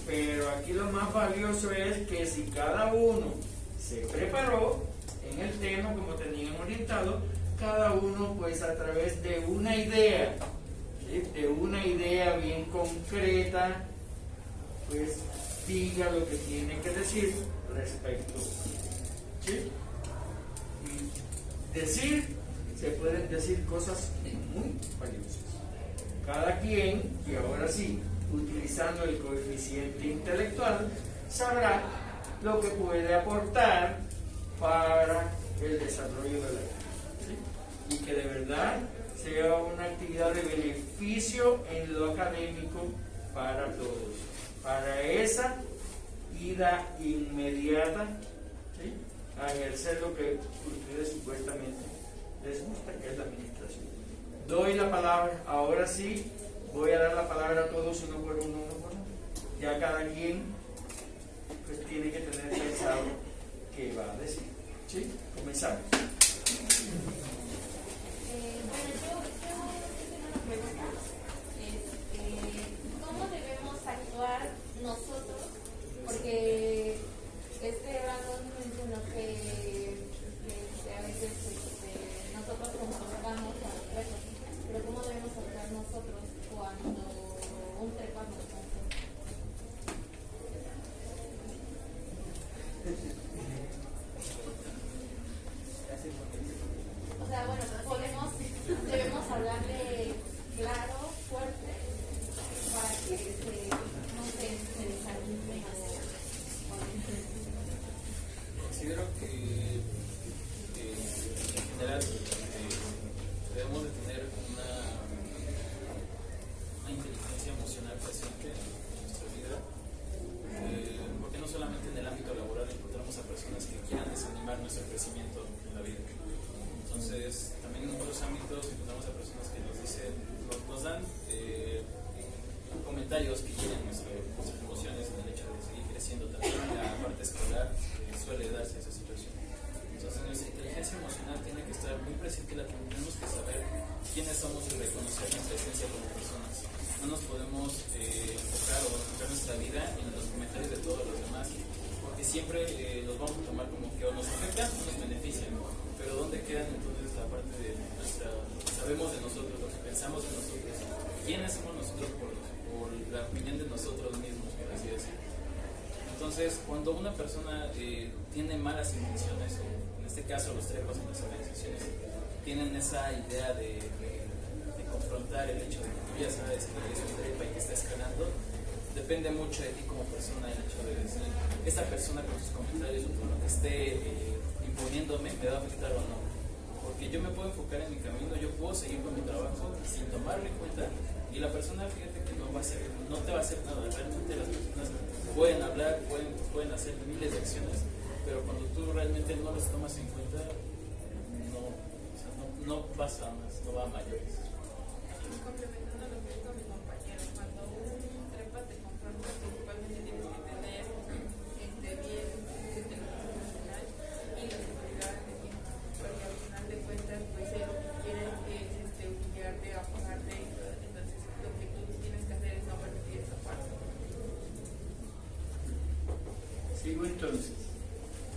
pero aquí lo más valioso es que si cada uno se preparó en el tema como tenían orientado, cada uno pues a través de una idea, ¿sí? De una idea bien concreta, pues diga lo que tiene que decir respecto, ¿sí? Y decir, se pueden decir cosas muy valiosas. Cada quien, y ahora sí, utilizando el coeficiente intelectual, sabrá lo que puede aportar para el desarrollo de la vida, ¿sí? Y que de verdad sea una actividad de beneficio en lo académico para todos, para esa ida inmediata, ¿sí? A ejercer lo que ustedes supuestamente les gusta, que es la administración. Doy la palabra, ahora sí, voy a dar la palabra a todos uno por uno. Ya cada quien pues tiene que tener pensado qué va a decir. ¿Sí? Comenzamos. Bueno, yo tengo una pregunta. ¿Cómo debemos actuar nosotros? Porque Brandon mencionó que a veces nosotros convocamos a los trepas, pero ¿cómo debemos actuar nosotros cuando un trepa nos convoca? O sea, bueno, debemos hablarle claro, fuerte, para que no se desanime o Considero que en general debemos de tener una inteligencia emocional presente en nuestra vida, porque no solamente en el ámbito laboral encontramos a personas que quieran desanimar nuestro crecimiento en la vida. Entonces, también en otros ámbitos encontramos a personas que nos dicen, nos dan comentarios que hieren nuestras emociones en el hecho de seguir creciendo. También en la parte escolar suele darse esa situación. Entonces, nuestra inteligencia emocional tiene que estar muy presente, tenemos que saber quiénes somos y reconocer nuestra esencia como personas. No nos podemos enfocar o enfocar nuestra vida en los comentarios de todos los demás, porque siempre los vamos a tomar como que o nos afectan o nos benefician, pero ¿dónde quedan entonces la parte de nuestra, lo que sabemos de nosotros, lo que pensamos de nosotros, quiénes somos nosotros por la opinión de nosotros mismos, por así decirlo? Entonces, cuando una persona tiene malas intenciones, o en este caso los trepas en las organizaciones tienen esa idea de confrontar el hecho de que tú ya sabes que eres un trepa y que está escalando, depende mucho de ti como persona el hecho de decir, esta persona con sus comentarios o con lo que esté imponiéndome me va a afectar o no. Porque yo me puedo enfocar en mi camino, yo puedo seguir con mi trabajo sin tomarlo en cuenta, y la persona, fíjate que no te va a hacer nada. Realmente las personas pueden hablar, pueden hacer miles de acciones, pero cuando tú realmente no las tomas en cuenta, no pasa más, no va a mayores. Complementando lo que dijo mi compañero, cuando un trepa te confronta, principalmente tienes que tener bien emocional y la seguridad de ti, porque al final de cuentas, pues él lo que quiere es humillarte, apagarte, entonces lo que tú tienes que hacer es no permitir esa parte. Sigo entonces.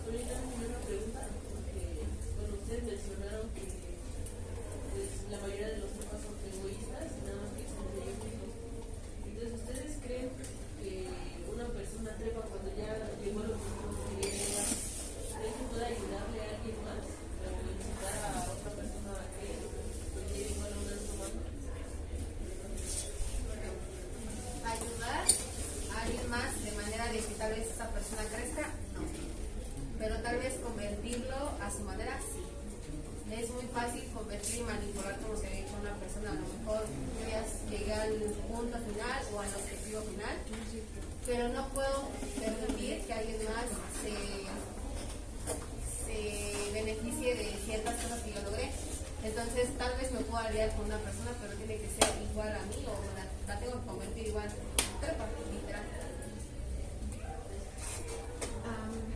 Ahorita una pregunta, porque bueno, ustedes mencionaron que pues, la mayoría de los trepas son egoístas y nada más piensan en ellos mismos. Entonces, ¿ustedes creen que una persona trepa cuando ya llegó a lo que quería llegar, creen que pueda ayudarle a alguien más o incitar a otra persona a que pues, llegue igual a un alto mando? Ayudar a alguien más de manera de que tal vez esa persona crezca, no. Pero tal vez convertirlo a su manera, sí. Es muy fácil convertir y manipular como se ve con una persona. A lo mejor yo ya llegué al punto final o al objetivo final, pero no puedo permitir que alguien más se beneficie de ciertas cosas que yo logré. Entonces tal vez me puedo aliar con una persona, pero tiene que ser igual a mí o la tengo que convertir igual. Trepa, literal.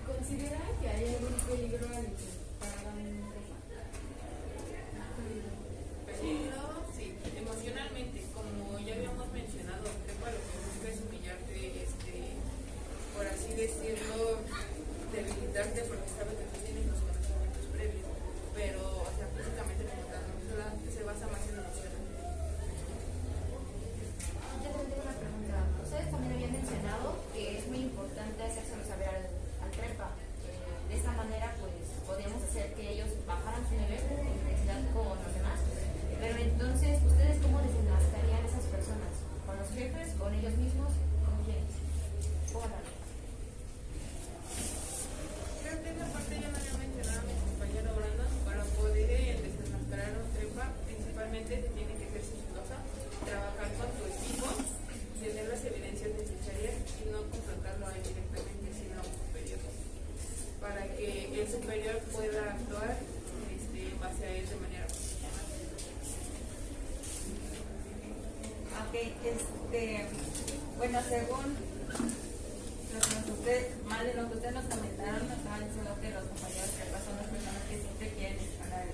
¿Considera que hay algún peligro al intentar dar un trepa? debilitarte porque sabes que tú tienes los conocimientos previos, pero o sea, físicamente como tal, no solamente se basa más en emociones. Yo también tengo una pregunta. Ustedes también habían mencionado que es muy importante hacérselo saber al trepa. De esta manera, pues, podríamos hacer que ellos bajaran su nivel de intensidad con los demás. Pero entonces, ¿ustedes cómo desenmascarían a esas personas? ¿Con los jefes? ¿Con ellos mismos? ¿Con quiénes? ¿Cómo lo harían? Creo que esa parte ya me había mencionado mi compañero Brandon. Para poder desenmascarar a un trepa, principalmente se tiene que ser sigilosa, trabajar con tu equipo, tener las evidencias necesarias y no confrontarlo a él directamente, sino a un superior, para que el superior pueda actuar en base a él de manera profesional. Ok, bueno, según lo que ustedes nos comentaron, nos estaban diciendo que los compañeros trepas son las personas que siempre quieren escalar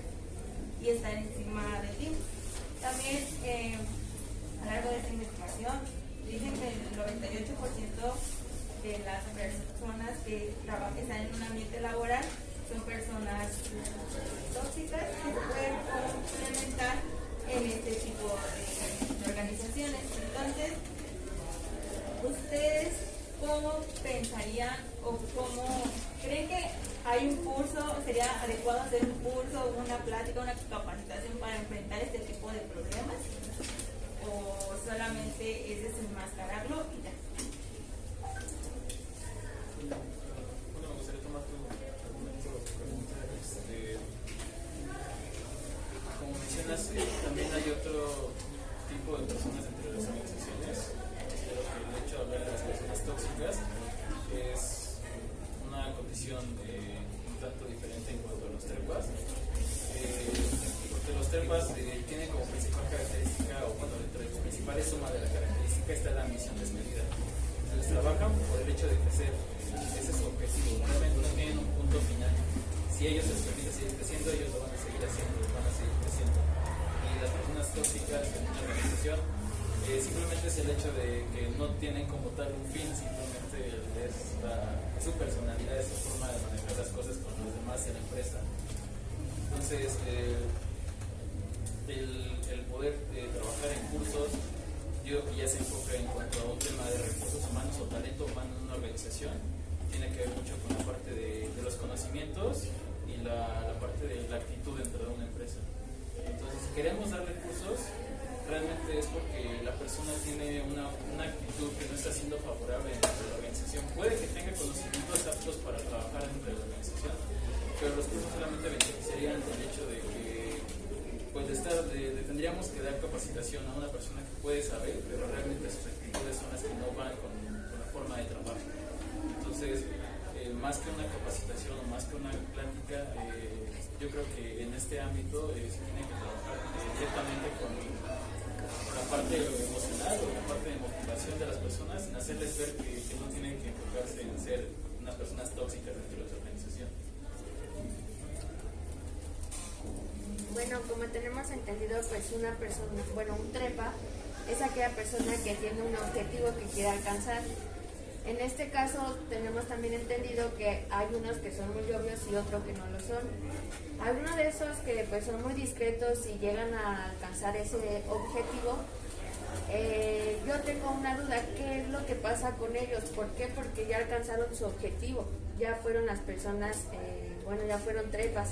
y estar encima de ti. También, a lo largo de esta investigación, dicen que el 98% de las personas que están en un ambiente laboral son personas tóxicas que se pueden complementar en este tipo de organizaciones. Entonces, ¿ustedes cómo pensarían o cómo creen que hay un curso, sería adecuado hacer un curso, una plática, una capacitación para enfrentar este tipo de problemas? ¿O solamente es desenmascararlo y ya? Bueno, me gustaría tomar tu pregunta. Como mencionas, también hay otro tipo de personas entre las organizaciones. Pero que el hecho de hablar de las personas tóxicas es una condición un tanto diferente en cuanto a los trepas. Porque los trepas tienen como principal característica, o bueno, dentro de los principales suma de la característica está la ambición desmedida. Entonces trabajan por el hecho de crecer, ese es su objetivo, realmente no tienen un punto final. Si ellos les permiten seguir creciendo, ellos lo van a seguir haciendo, van a seguir creciendo. Y las personas tóxicas en una organización simplemente es el hecho de que no tienen como tal un fin, simplemente es su personalidad, es su forma de manejar las cosas con los demás en la empresa. Entonces, el poder trabajar en cursos, yo creo que ya se enfoca en cuanto a un tema de recursos humanos o talento humano en una organización, tiene que ver mucho con la parte de los conocimientos y la parte de la actitud dentro de una empresa. Entonces, si queremos darle cursos, realmente es porque la persona tiene una actitud que no está siendo favorable dentro de la organización. Puede que tenga conocimientos aptos para trabajar dentro de la organización, pero los cursos solamente beneficiarían del hecho de que pues tendríamos que dar capacitación a una persona que puede saber, pero realmente sus actitudes son las que no van con la forma de trabajo. Entonces, más que una capacitación o más que una plática, yo creo que en este ámbito se tiene que trabajar directamente con la parte emocional o la parte de motivación de las personas, en hacerles ver que no tienen que enfocarse en ser unas personas tóxicas dentro de su organización. Bueno, como tenemos entendido, pues una persona, bueno, un trepa es aquella persona que tiene un objetivo que quiere alcanzar. En este caso tenemos también entendido que hay unos que son muy obvios y otros que no lo son. Algunos de esos que pues son muy discretos y llegan a alcanzar ese objetivo, yo tengo una duda, ¿qué es lo que pasa con ellos? ¿Por qué? Porque ya alcanzaron su objetivo, ya fueron las personas, ya fueron trepas.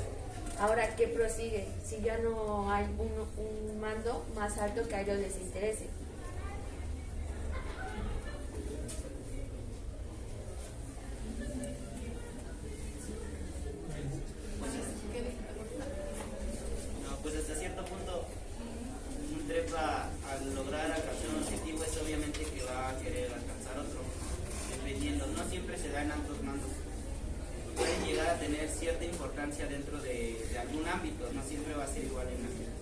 Ahora, ¿qué prosigue? Si ya no hay un mando más alto que a ellos les interese. Pues hasta cierto punto, un trepa al lograr alcanzar un objetivo es obviamente que va a querer alcanzar otro, dependiendo, no siempre se da en altos mandos. Pueden llegar a tener cierta importancia dentro de algún ámbito, no siempre va a ser igual en la vida.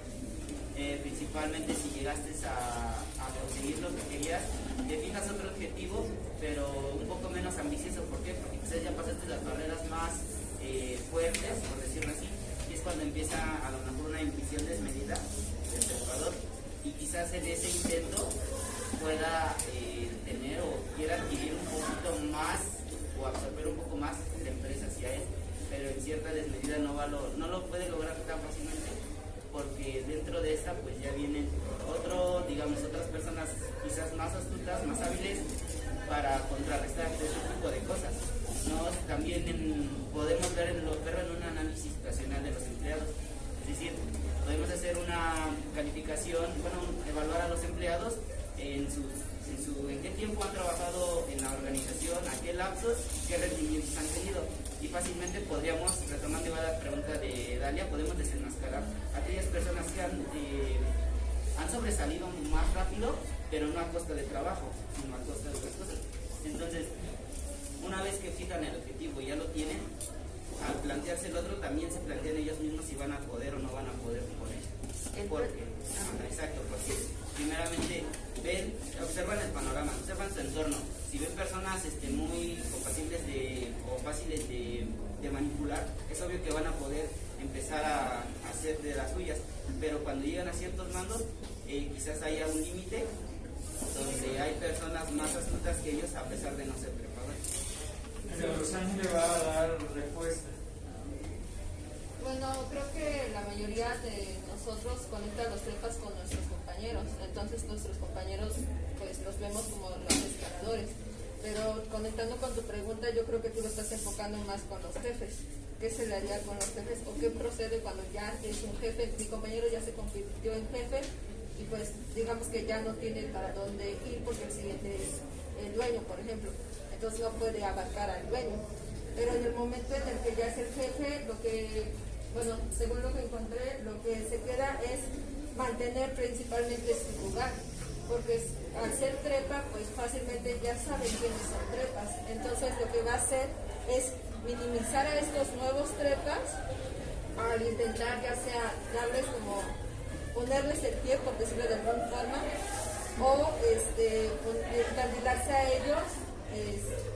Principalmente si llegaste a conseguir lo que querías, te fijas otro objetivo, pero un poco menos ambicioso. ¿Por qué? Porque quizás ya pasaste las barreras más fuertes, por decirlo así, y es cuando empieza a lo mejor una ambición desmedida del trabajador, y quizás en ese intento pueda tener o quiera adquirir un poquito más o absorber un poco más no lo puede lograr tan fácilmente, porque dentro de esta pues ya vienen otras personas quizás más astutas, más hábiles para contrarrestar este tipo de cosas. También podemos verlo en un análisis situacional de los empleados, es decir, podemos hacer una calificación, evaluar a los empleados en qué tiempo han trabajado en la organización, a qué lapsos, qué rendimientos han tenido, y fácilmente podríamos, retomando la pregunta de Dalia, podemos desenmascarar a aquellas personas que han sobresalido más rápido, pero no a costa de trabajo, sino a costa de otras cosas. Entonces, una vez que fijan el objetivo y ya lo tienen, al plantearse el otro, también se plantean ellos mismos si van a poder o no van a poder con ello. Porque primeramente observan el panorama, observan su entorno. Si ven personas muy compatibles o fáciles de manipular, es obvio que van a poder empezar a hacer de las suyas. Pero cuando llegan a ciertos mandos, quizás haya un límite donde hay personas más astutas que ellos, a pesar de no ser preparadores. Rosángel le va a dar respuesta. Bueno, creo que la mayoría de nosotros conecta los trepas con nuestros compañeros, entonces nuestros compañeros pues los vemos como los escaladores, pero conectando con tu pregunta, yo creo que tú lo estás enfocando más con los jefes. ¿Qué se le haría con los jefes o qué procede cuando ya es un jefe? Mi compañero ya se convirtió en jefe y pues digamos que ya no tiene para dónde ir porque el siguiente es el dueño, por ejemplo, entonces no puede abarcar al dueño, pero en el momento en el que ya es el jefe, según lo que encontré, lo que se queda es mantener principalmente su lugar, porque al ser trepa, pues fácilmente ya saben quiénes son trepas, entonces lo que va a hacer es minimizar a estos nuevos trepas al intentar ya sea darles como ponerles el pie, por decirlo de alguna forma, o candidarse a ellos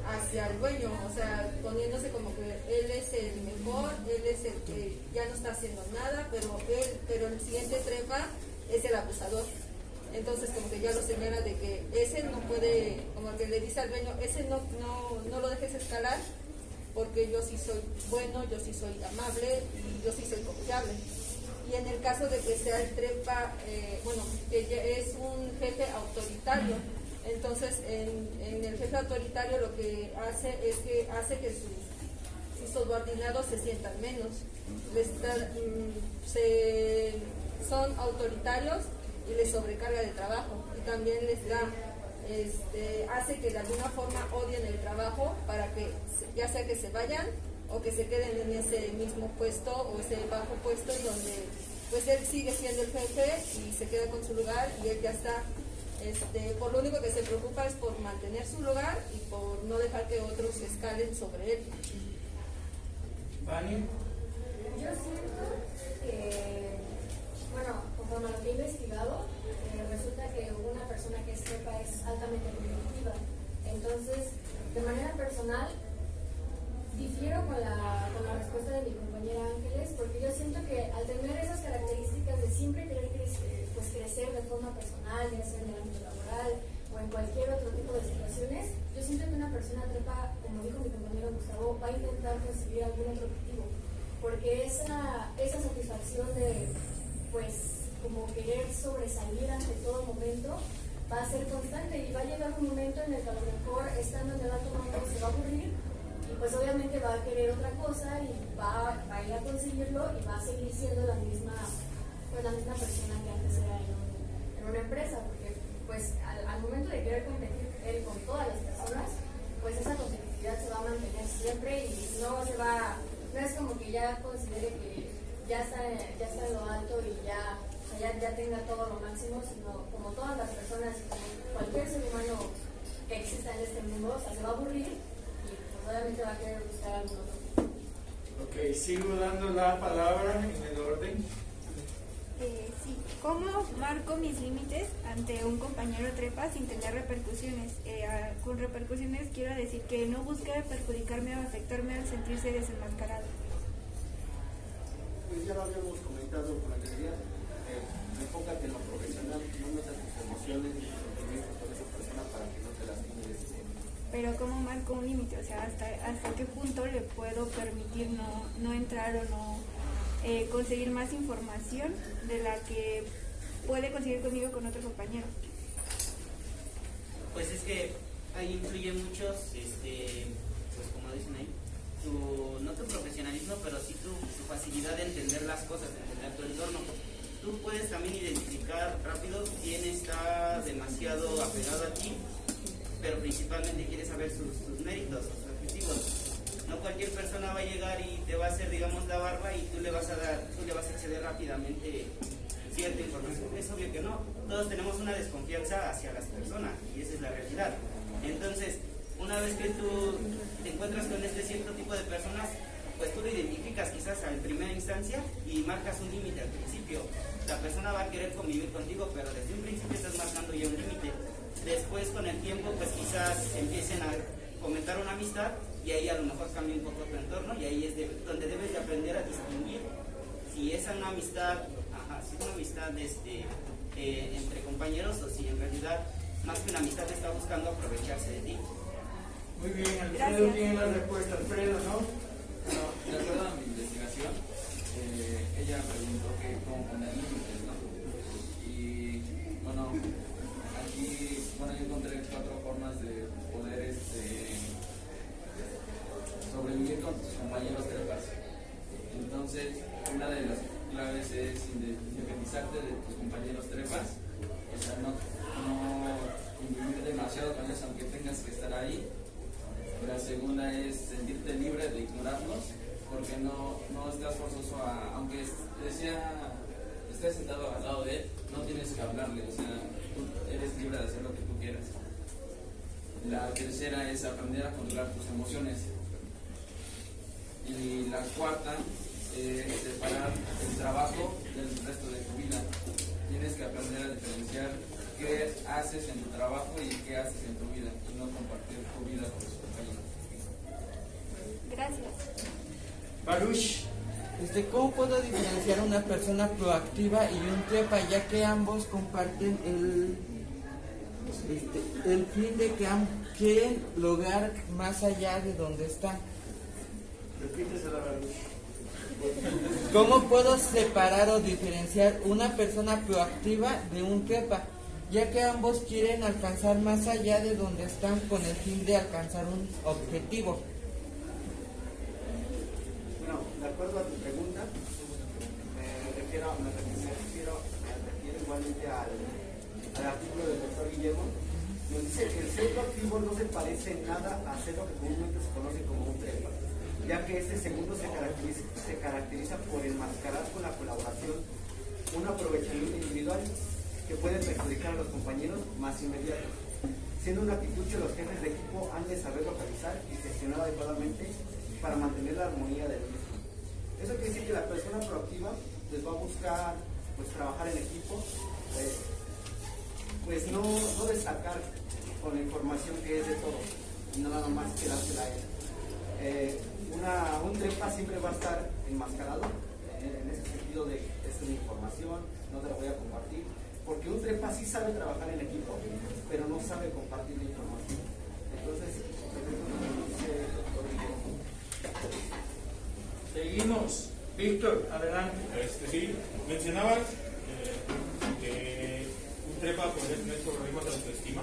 hacia el dueño, o sea, poniéndose como que él es el mejor, él es el que ya no está haciendo nada, pero el siguiente trepa es el abusador. Entonces como que ya lo señala de que ese no puede, como que le dice al dueño, ese no lo dejes escalar, porque yo sí soy bueno, yo sí soy amable y yo sí soy confiable. Y en el caso de que sea el trepa, que ya es un jefe autoritario, entonces en el jefe autoritario lo que hace es que hace que sus subordinados se sientan menos, son autoritarios y les sobrecarga de trabajo, y también les da hace que de alguna forma odien el trabajo para que ya sea que se vayan o que se queden en ese mismo puesto o ese bajo puesto donde pues él sigue siendo el jefe y se queda con su lugar y él ya está, por lo único que se preocupa es por mantener su lugar y por no dejar que otros escalen sobre él. ¿Vani? Yo siento que, conforme a lo que he investigado, resulta que una persona que es trepa es altamente competitiva. Entonces, de manera personal, difiero con la respuesta de mi compañera Ángeles, porque yo siento que al tener esas características de siempre querer crecer de forma personal, ya sea en el ámbito laboral o en cualquier otro tipo de situaciones, yo siento que una persona trepa, como dijo mi compañero Gustavo, va a intentar conseguir algún otro objetivo, porque esa satisfacción de, como querer sobresalir ante todo momento, va a ser constante y va a llegar un momento en el que a lo mejor estando en el alto mando se va a aburrir y pues obviamente va a querer otra cosa y va a ir a conseguirlo y va a seguir siendo la misma persona que antes era en una empresa, porque pues al momento de querer competir él con todas las personas, pues esa competitividad se va a mantener siempre y no es como que ya considere que ya está en lo alto y ya tenga todo lo máximo, sino como todas las personas y como cualquier ser humano que exista en este mundo, se va a aburrir y pues obviamente va a querer buscar algo otro. Ok, sigo dando la palabra en el orden. Sí, ¿cómo marco mis límites ante un compañero trepa sin tener repercusiones? Con repercusiones quiero decir que no busque perjudicarme o afectarme al sentirse desenmascarado. Pues ya lo habíamos comentado con anterioridad, enfócate en lo profesional, no metas tus emociones ni tus sentimientos con esa persona para que no te lastime de ese pero ¿cómo marco un límite? O sea, ¿hasta qué punto le puedo permitir no entrar o no conseguir más información de la que puede conseguir conmigo con otro compañero? Pues es que ahí influye muchos, pues como dicen ahí, no tu profesionalismo, pero sí tu facilidad de entender las cosas, de entender tu entorno. Tú puedes también identificar rápido quién está demasiado apegado a ti, pero principalmente quiere saber sus méritos, sus objetivos. No cualquier persona va a llegar y te va a hacer, digamos, la barba y tú le vas a exceder rápidamente cierta información. Es obvio que no. Todos tenemos una desconfianza hacia las personas y esa es la realidad. Entonces, una vez que tú te encuentras con este cierto tipo de personas, pues tú lo identificas quizás en primera instancia y marcas un límite al principio. La persona va a querer convivir contigo, pero desde un principio estás marcando ya un límite. Después, con el tiempo, pues quizás empiecen a fomentar una amistad y ahí a lo mejor cambia un poco tu entorno y ahí es donde debes de aprender a distinguir si es una amistad, si es una amistad entre compañeros o si en realidad más que una amistad está buscando aprovecharse de ti. Muy bien, Alfredo tiene la respuesta. Alfredo, ¿no? Bueno, de acuerdo a mi investigación, ella preguntó que cómo poner límites, ¿no? Y bueno, aquí yo encontré 4 formas de poder sobrevivir con tus compañeros trepas. Entonces, una de las claves es independizarte de tus compañeros trepas, o sea, no convivir demasiado con ellos aunque tengas que estar ahí. La segunda es sentirte libre de ignorarlos, porque no estás forzoso aunque estés sentado al lado de él, no tienes que hablarle, o sea, tú eres libre de hacer lo que tú quieras. La tercera es aprender a controlar tus emociones. Y la cuarta es separar el trabajo del resto de tu vida. Tienes que aprender a diferenciar qué haces en tu trabajo y qué haces en tu vida, y no compartir tu vida con tus compañeros. Gracias. Baruch. ¿Cómo puedo diferenciar una persona proactiva y un trepa, ya que ambos comparten el fin de que quieren lograr más allá de donde están? Repítesela, Baruch. ¿Cómo puedo separar o diferenciar una persona proactiva de un trepa, ya que ambos quieren alcanzar más allá de donde están con el fin de alcanzar un objetivo? Bueno, de acuerdo a tu pregunta, me refiero igualmente al artículo del doctor Guillermo, nos dice que el ser proactivo no se parece en nada a ser lo que comúnmente se conoce como un trepa, ya que este segundo se caracteriza por enmascarar con la colaboración un aprovechamiento individual que puede perjudicar a los compañeros más inmediatos, siendo una actitud que los jefes de equipo han de saber localizar y gestionar adecuadamente para mantener la armonía del mismo. Eso quiere decir que la persona proactiva les va a buscar trabajar en equipo, no destacar con la información que es de todos, y no nada más quedársela a él. Un trepa siempre va a estar enmascarado en ese sentido de esta es mi información, no te la voy a compartir, porque un trepa sí sabe trabajar en equipo, pero no sabe compartir la información. Entonces, seguimos. Víctor, adelante. Sí, mencionabas que un trepa puede tener problemas de autoestima.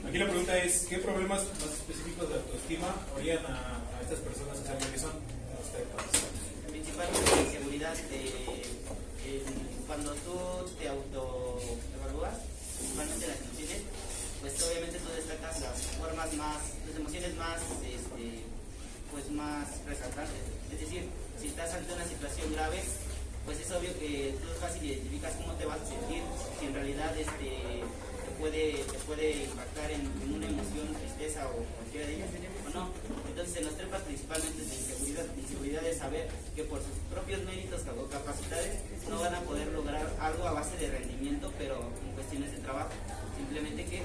Aquí la pregunta es, ¿qué problemas más específicos de autoestima orían a estas personas a saber qué son los trepas? Principalmente la inseguridad cuando tú te autoevalúas, principalmente las emociones, pues obviamente tú destacas las formas tus emociones más resaltantes. Es decir, si estás ante una situación grave, pues es obvio que tú fácil identificas cómo te vas a sentir, si en realidad te puede impactar en una emoción, tristeza o cualquiera de ellas, o no. Entonces en los trepas principalmente es la inseguridad de saber que por sus propios méritos o capacidades no van a poder lograr algo a base de rendimiento, pero en cuestiones de trabajo. Simplemente que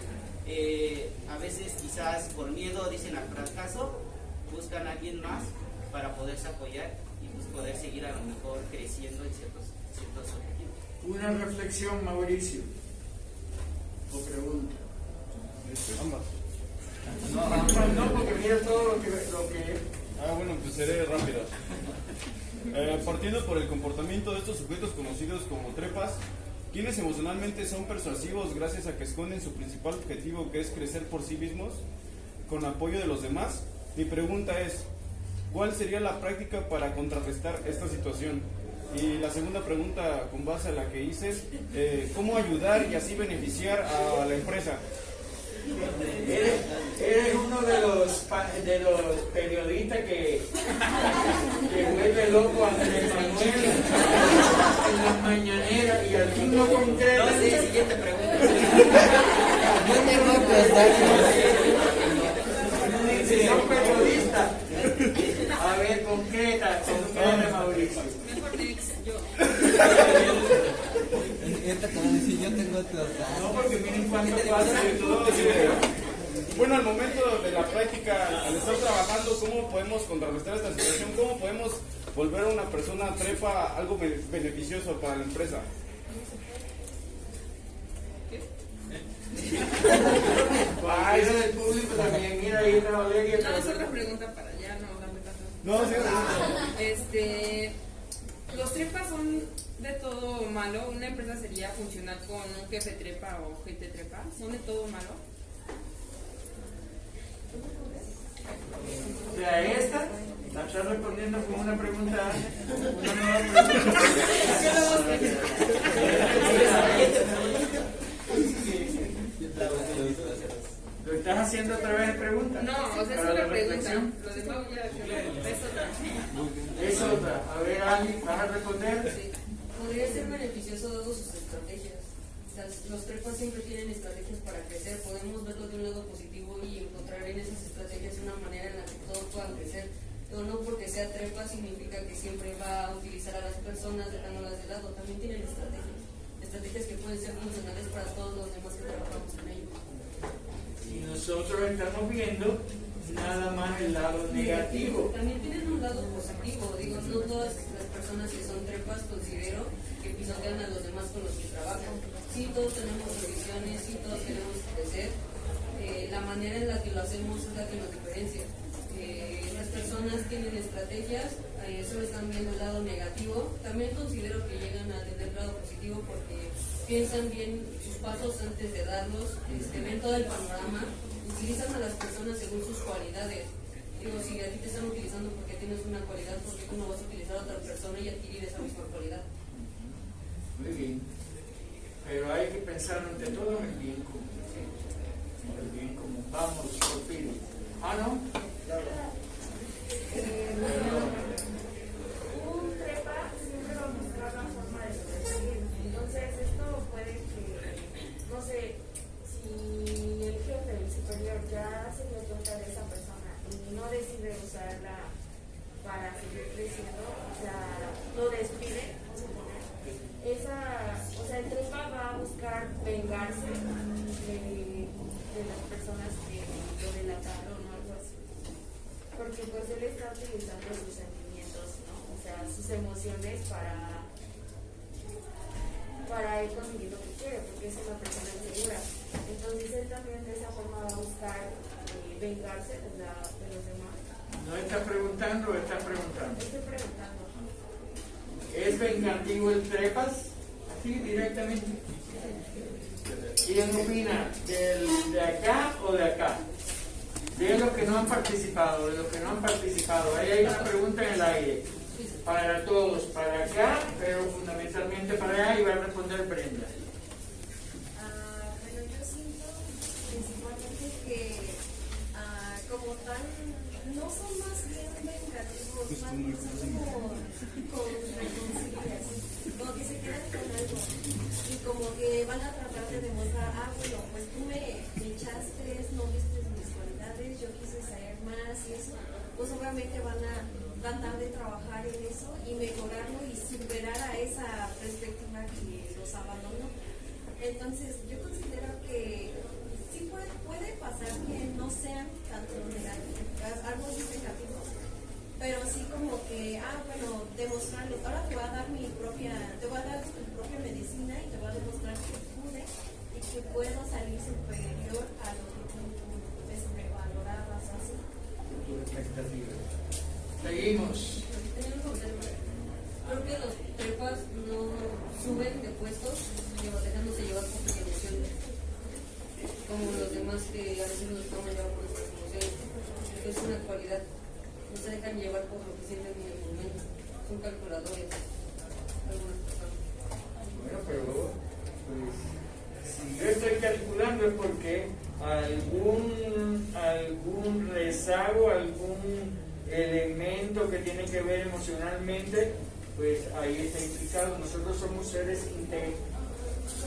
a veces quizás por miedo dicen al fracaso, buscan a alguien más para poderse apoyar y pues poder seguir a lo mejor creciendo en ciertos objetivos. Una reflexión, Mauricio, o pregunta. Ambas. No, porque mira todo lo que bueno, pues seré rápido. Partiendo por el comportamiento de estos sujetos conocidos como trepas, quienes emocionalmente son persuasivos gracias a que esconden su principal objetivo, que es crecer por sí mismos con apoyo de los demás. Mi pregunta es, ¿cuál sería la práctica para contrarrestar esta situación? Y la segunda pregunta, con base a la que hice, ¿cómo ayudar y así beneficiar a la empresa? Eres uno de los periodistas que vuelve loco a Andrés Manuel en las mañaneras y al fin no concreta. No, sí, siguiente pregunta. Yo tengo otros datos. Si son periodistas, a ver, concreta, Mauricio. Mejor Nex, yo. Yo tengo otros datos. No, porque miren cuánto pasa de todo. Bueno, al momento de la práctica, al estar trabajando, ¿cómo podemos contrarrestar esta situación? ¿Cómo podemos volver a una persona trepa algo beneficioso para la empresa? Eso del público también, mira ahí una Valeria. No, es otra pregunta para allá, no, dame tanto. No, sí, Los trepas son de todo malo. Una empresa sería funcionar con un jefe trepa o gente trepa. ¿Son de todo malo? O sea, esta la estás respondiendo con una pregunta, una nueva pregunta. ¿Lo estás haciendo otra vez pregunta? No, o sea, es una pregunta. Lo de Pau ya es otra. Es otra. A ver, Ali, ¿vas a responder? Sí. Podría ser beneficioso dado sus estrategias. Los trepas siempre tienen estrategias para crecer. Podemos verlo de un lado positivo y encontrar en esas estrategias una manera en la que todos puedan crecer. Pero no porque sea trepa significa que siempre va a utilizar a las personas dejándolas de lado. También tienen estrategias que pueden ser funcionales para todos los demás que trabajamos en ello. Y nosotros estamos viendo nada más el lado negativo. También tienen un lado positivo. Digo, no todas las personas que son trepas considero que pisotean a los demás con los que trabajan. Sí, todos tenemos revisiones, sí, todos queremos crecer. La manera en la que lo hacemos es la que nos diferencia. Las personas tienen estrategias, solo están viendo el lado negativo. También considero que llegan a tener el lado positivo porque piensan bien sus pasos antes de darlos, ven todo el panorama, utilizan a las personas según sus cualidades. Digo, si a ti te están utilizando porque tienes una cualidad, ¿por qué tú no vas a utilizar a otra persona y adquirir esa misma cualidad? Muy bien. Pero hay que pensar ante todo en el bien común. El bien común. Vamos, Porfirio. Ah, ¿no? Un trepa siempre va a buscar la forma de sobresalir. Entonces, esto puede que, no sé, si el jefe, el superior, ya se dio cuenta de esa persona y no decide usarla para seguir creciendo, o sea, lo despide, vamos a poner. O sea, el trepa va a buscar vengarse de las personas que lo delataron o algo así. Porque pues él está utilizando sus sentimientos, ¿no? O sea, sus emociones para él conseguir lo que quiere, porque es una persona insegura. Entonces él también de esa forma va a buscar vengarse de los demás. ¿No estás preguntando o estás preguntando? Estoy preguntando. ¿Es vengativo el trepas? Así directamente. ¿Quién opina? ¿De acá o de acá? De los que no han participado, de los que no han participado. Ahí hay una pregunta en el aire. Para todos, para acá, pero fundamentalmente para allá, y va a responder Brenda. Bueno, yo siento principalmente que como tal no son más bien vengativos, más bien son como reconciliación, como que se quedan con algo y como que van a tratar de demostrar, bueno, pues tú me echaste, no viste mis cualidades, yo quise saber más y eso, pues obviamente van a tratar de trabajar en eso y mejorarlo y superar a esa perspectiva que los abandonó. Entonces yo considero que sí puede pasar que no sean tanto negativos, algo así negativos, pero sí como que, bueno, demostrarlo, ahora te voy a dar tu propia medicina y te voy a demostrar que pude y que puedo salir superior a lo que tú me sobrepasas. así. Futura expectativa. Seguimos. Creo que los trepas no suben de puestos dejándose llevar por sus emociones, como los demás que a veces nos estamos llevando por nuestras emociones. Es una cualidad, no se dejan llevar por lo que sienten en el momento, son calculadores algunas personas. Bueno, pero pues, si yo estoy calculando es porque algún rezago, algún elemento que tiene que ver emocionalmente, pues ahí está implicado. Nosotros somos seres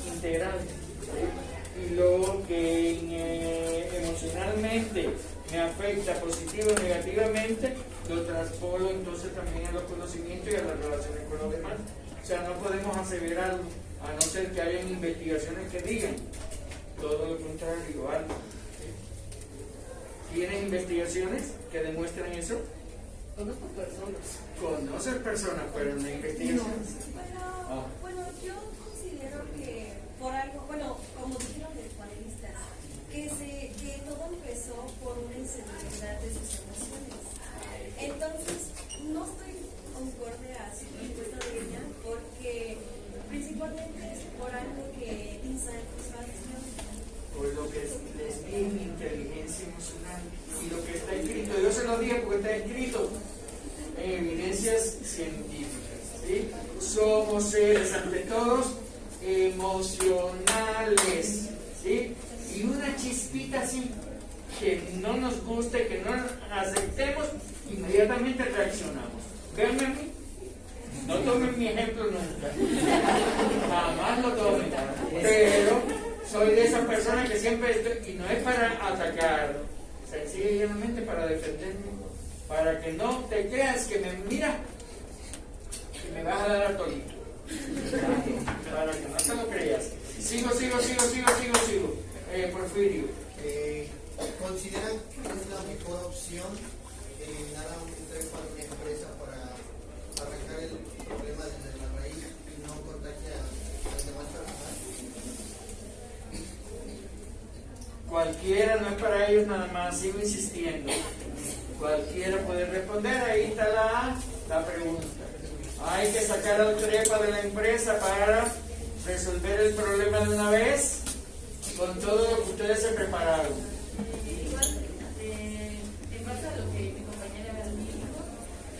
integrales, ¿sí? Y lo que emocionalmente me afecta positivo o negativamente, lo transpolo entonces también a los conocimientos y a las relaciones con los demás. O sea, no podemos aseverarlo, a no ser que hayan investigaciones que digan todo lo contrario, algo. ¿Tienen investigaciones que demuestran eso? Conozco personas. Conoces personas, pero no investigaciones. Bueno, yo considero que por algo, bueno, como dijeron los panelistas, que todo empezó por una inseguridad de sus emociones. Entonces, no estoy concorde a su respuesta de ella, porque principalmente es por algo que insatisfacción. Por lo que les di en inteligencia emocional y lo que está escrito, yo se lo dije porque está escrito en evidencias científicas, ¿sí? Somos seres ante todos emocionales, ¿sí? Y una chispita así que no nos guste, que no aceptemos, inmediatamente reaccionamos. Véanme a mí, no tomen mi ejemplo nunca, jamás lo tomen, pero soy de esas personas que siempre estoy, y no es para atacar, sencillamente para defenderme, para que no te creas que me mira, que me vas a dar a tolito, para que no te lo creas. Sigo. Porfirio. ¿Consideran que es la mejor opción eliminar a un trepa de una empresa para arrancar el problema desde la raíz y no contagiar a las demás personas? Cualquiera, no es para ellos nada más, sigo insistiendo. Cualquiera puede responder, ahí está la pregunta. Hay que sacar al trepa de la empresa para resolver el problema de una vez, con todo lo que ustedes se prepararon. Igual, en base a lo que mi compañera dijo,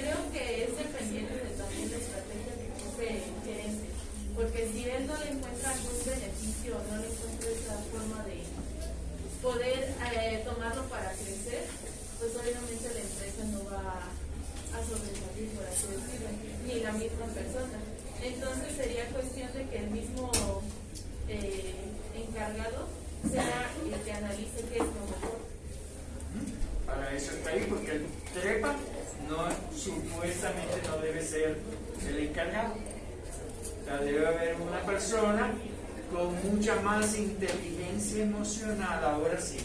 creo que es dependiente también la estrategia que use el gerente, porque si él no le encuentra algún beneficio, no le encuentra esa forma de poder tomarlo para crecer, pues obviamente la empresa no va a sobresalir, por así decirlo, ni la misma persona. Entonces sería cuestión de que el mismo encargado sea el que analice qué es lo mejor. Para eso está ahí, porque el trepa supuestamente no debe ser el encargado. O sea, debe haber una persona con mucha más inteligencia emocional, ahora sí,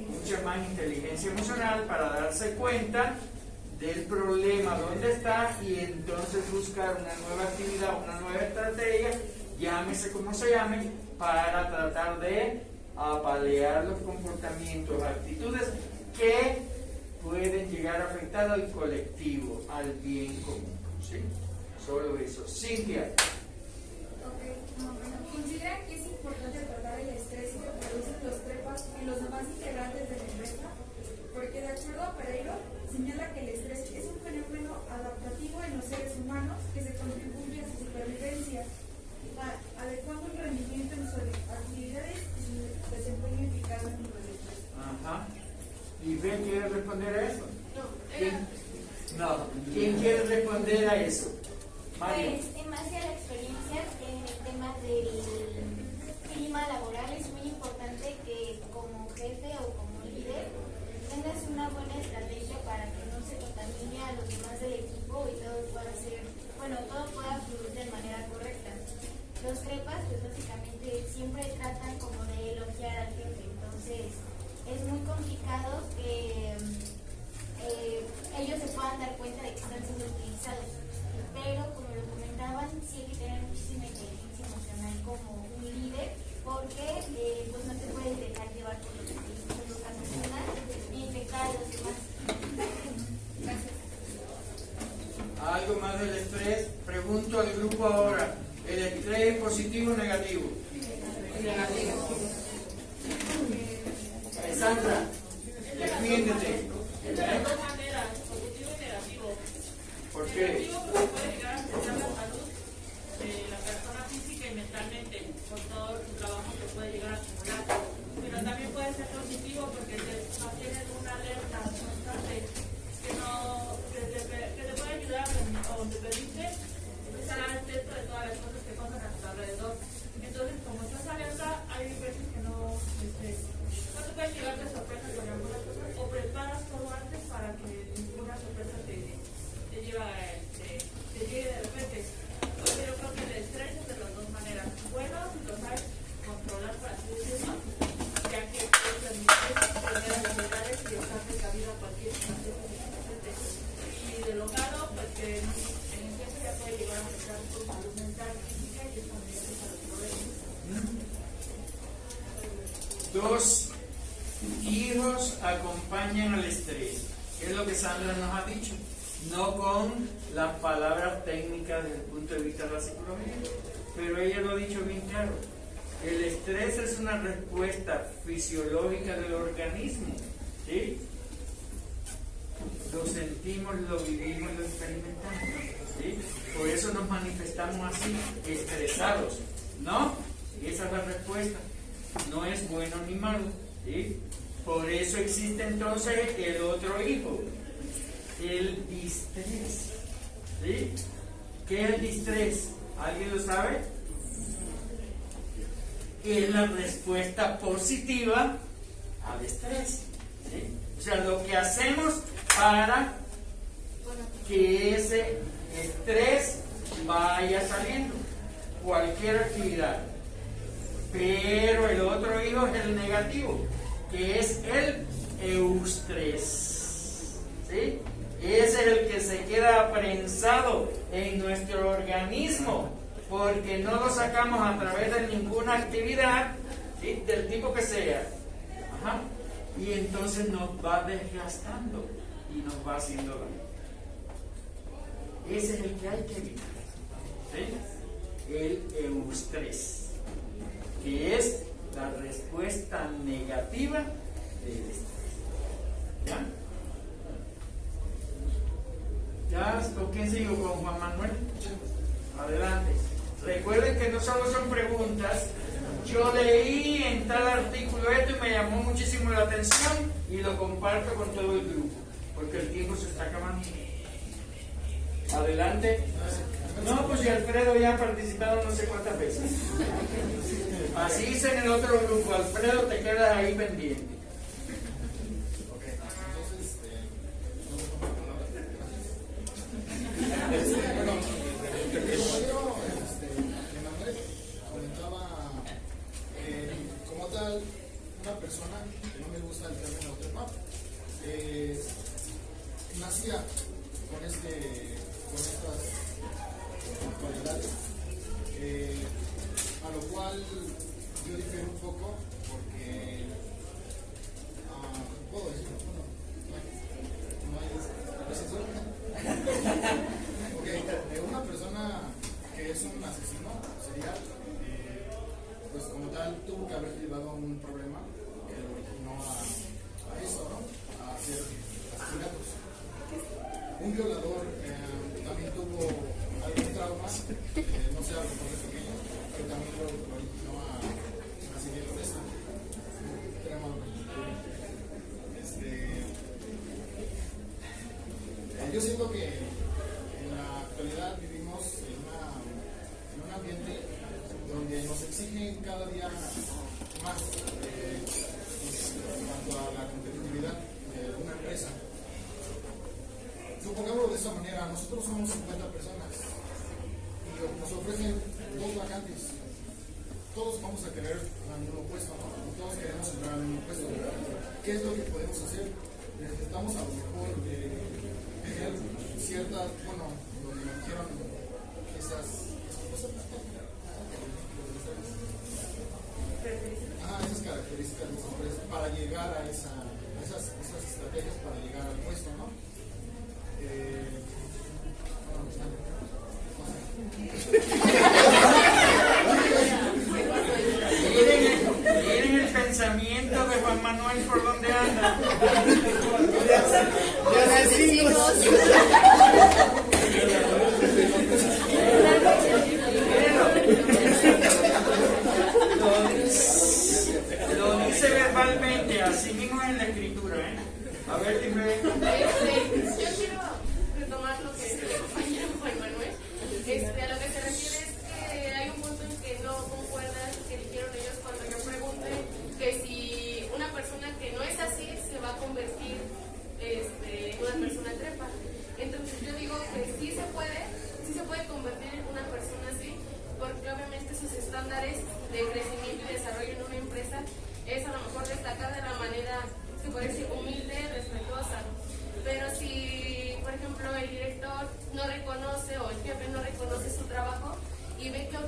mucha más inteligencia emocional para darse cuenta del problema, dónde está, y entonces buscar una nueva actividad, una nueva estrategia, llámese como se llame, para tratar de apalear los comportamientos, actitudes que pueden llegar a afectar al colectivo, al bien común, ¿sí? Solo eso. Cintia. ¿Consideran que es importante tratar el estrés que producen los trepas y los demás integrantes de la empresa? Porque de acuerdo a Pereiro, señala que el estrés es un fenómeno adaptativo en los seres humanos que se contribuye a su supervivencia, adecuando el rendimiento en sus actividades y su desempeño eficaz dentro del estrés. Ajá. ¿Y Ben quiere responder a eso? No, ¿Quién quiere responder a eso? Mario. Pues, en base a la experiencia en el tema del clima laboral, es muy importante que como jefe o como líder tengas una buena estrategia para que no se contamine a los demás del equipo y todo pueda fluir de manera correcta. Los trepas, pues básicamente siempre tratan como de elogiar al jefe, entonces es muy complicado que ellos se puedan dar cuenta de que están siendo utilizados. Pero como lo comentaban, sí hay que tener muchísima inteligencia emocional como un líder, porque pues no te puedes dejar llevar por lo que te dicen los personas e infectar a los ¿Algo más del estrés? Pregunto al grupo ahora. ¿El estrés es positivo o negativo? Sandra, defiéndete. Es de las dos maneras, positivo y negativo. ¿Por qué? Negativo porque puede llegar a afectar la salud de la persona física y mentalmente por todo el trabajo que puede llegar a acumular. Pero también puede ser positivo porque te mantiene en una alerta constante que te puede ayudar o te permite estar atento de todas las cosas que pasan a tu alrededor. Entonces, como estás alerta, hay veces que no te pueden llegar de sorpresa con algunas cosas o preparas todo antes para que ninguna sorpresa te llegue de repente. Entonces, yo creo que el estrés es de las dos maneras. Bueno, si lo sabes controlar, por así decirlo, ya que puedes permitir tener habilidades y estar precavido a cualquier situación que se presente. Y de lo malo, pues que en esencia ya puede llegar a afectar tu salud mental, física y eso también es a los problemas. Dos hijos acompañan al estrés. ¿Qué es lo que Sandra nos ha dicho? No con las palabras técnicas desde el punto de vista de la psicología, pero ella lo ha dicho bien claro. El estrés es una respuesta fisiológica del organismo, ¿sí? Lo sentimos, lo vivimos, lo experimentamos, ¿sí? Por eso nos manifestamos así, estresados, ¿no? Y esa es la respuesta. No es bueno ni malo, ¿sí? Por eso existe entonces el otro hijo, el distrés, ¿sí? ¿Qué es el distrés? ¿Alguien lo sabe? Es la respuesta positiva al estrés, ¿sí? O sea, lo que hacemos para que ese estrés vaya saliendo, cualquier actividad. Pero el otro hijo es el negativo, que es el eustrés, ¿sí? Ese es el que se queda prensado en nuestro organismo porque no lo sacamos a través de ninguna actividad, ¿sí? Del tipo que sea. Ajá. Y entonces nos va desgastando y nos va haciendo daño. Ese es el que hay que evitar, ¿sí? El eustrés, que es la respuesta negativa del estrés. ¿Ya? ¿Ya? ¿Con quién sigo? ¿Con Juan Manuel? Adelante. Recuerden que no solo son preguntas. Yo leí en tal artículo esto y me llamó muchísimo la atención y lo comparto con todo el grupo, porque el tiempo se está acabando. Adelante. No, pues si Alfredo ya ha participado no sé cuántas veces. Así hice en el otro grupo. Alfredo, te quedas ahí pendiente. Bueno, el compañero Emanuel comentaba como tal una persona que no me gusta el término trepar, nacía con estas cualidades, a lo cual yo difiero un poco porque puedo decirlo, no hay una persona que es un asesino serial, pues como tal tuvo que haber llevado un problema que lo originó a eso, ¿no? A hacer asesinatos. Un violador también tuvo algún trauma, no sé, a lo mejor de pequeño, pero también lo originó a seguir con esto. Yo siento que en la actualidad vivimos en un ambiente donde nos exigen cada día más en cuanto a la competitividad de una empresa. Supongámoslo de esa manera, nosotros somos 50 personas y nos ofrecen 2 vacantes. Todos vamos a querer al mismo puesto, ¿no? Todos queremos entrar al mismo puesto. ¿Qué es lo que podemos hacer? Necesitamos a lo mejor tener ciertas, bueno, donde me dijeron esas características de esa empresa para llegar a esas estrategias para llegar al puesto, ¿no?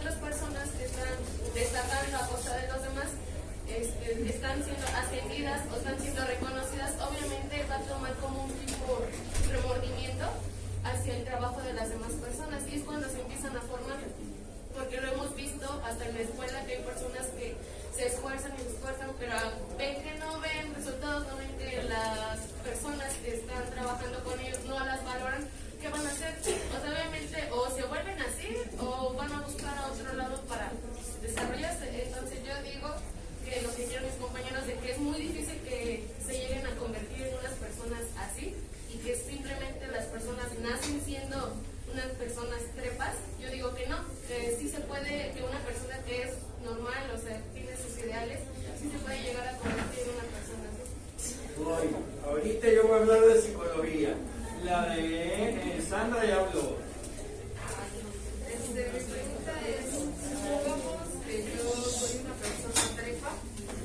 algunas personas que están destacando a costa de los demás, están siendo ascendidas o están siendo reconocidas, obviamente va a tomar como un tipo de remordimiento hacia el trabajo de las demás personas, y es cuando se empiezan a formar, porque lo hemos visto hasta en la escuela, que hay personas que se esfuerzan y se esfuerzan, pero ven que no ven resultados, no ven que las personas que están trabajando con ellos no las valoran. ¿Qué van a hacer? O sea, obviamente o se vuelven así o van a buscar a otro lado para desarrollarse. Entonces yo digo que lo que quieren mis compañeros, de que es muy difícil que se lleguen a convertir en unas personas así, y que simplemente las personas nacen siendo unas personas trepas. Yo digo que no, que sí se puede, que una persona que es normal, o sea, tiene sus ideales, sí se puede llegar a convertir en una persona así. Ahorita yo voy a hablar de psicología. La de Sandra ya habló. Mi pregunta es, supongamos que yo soy una persona trepa,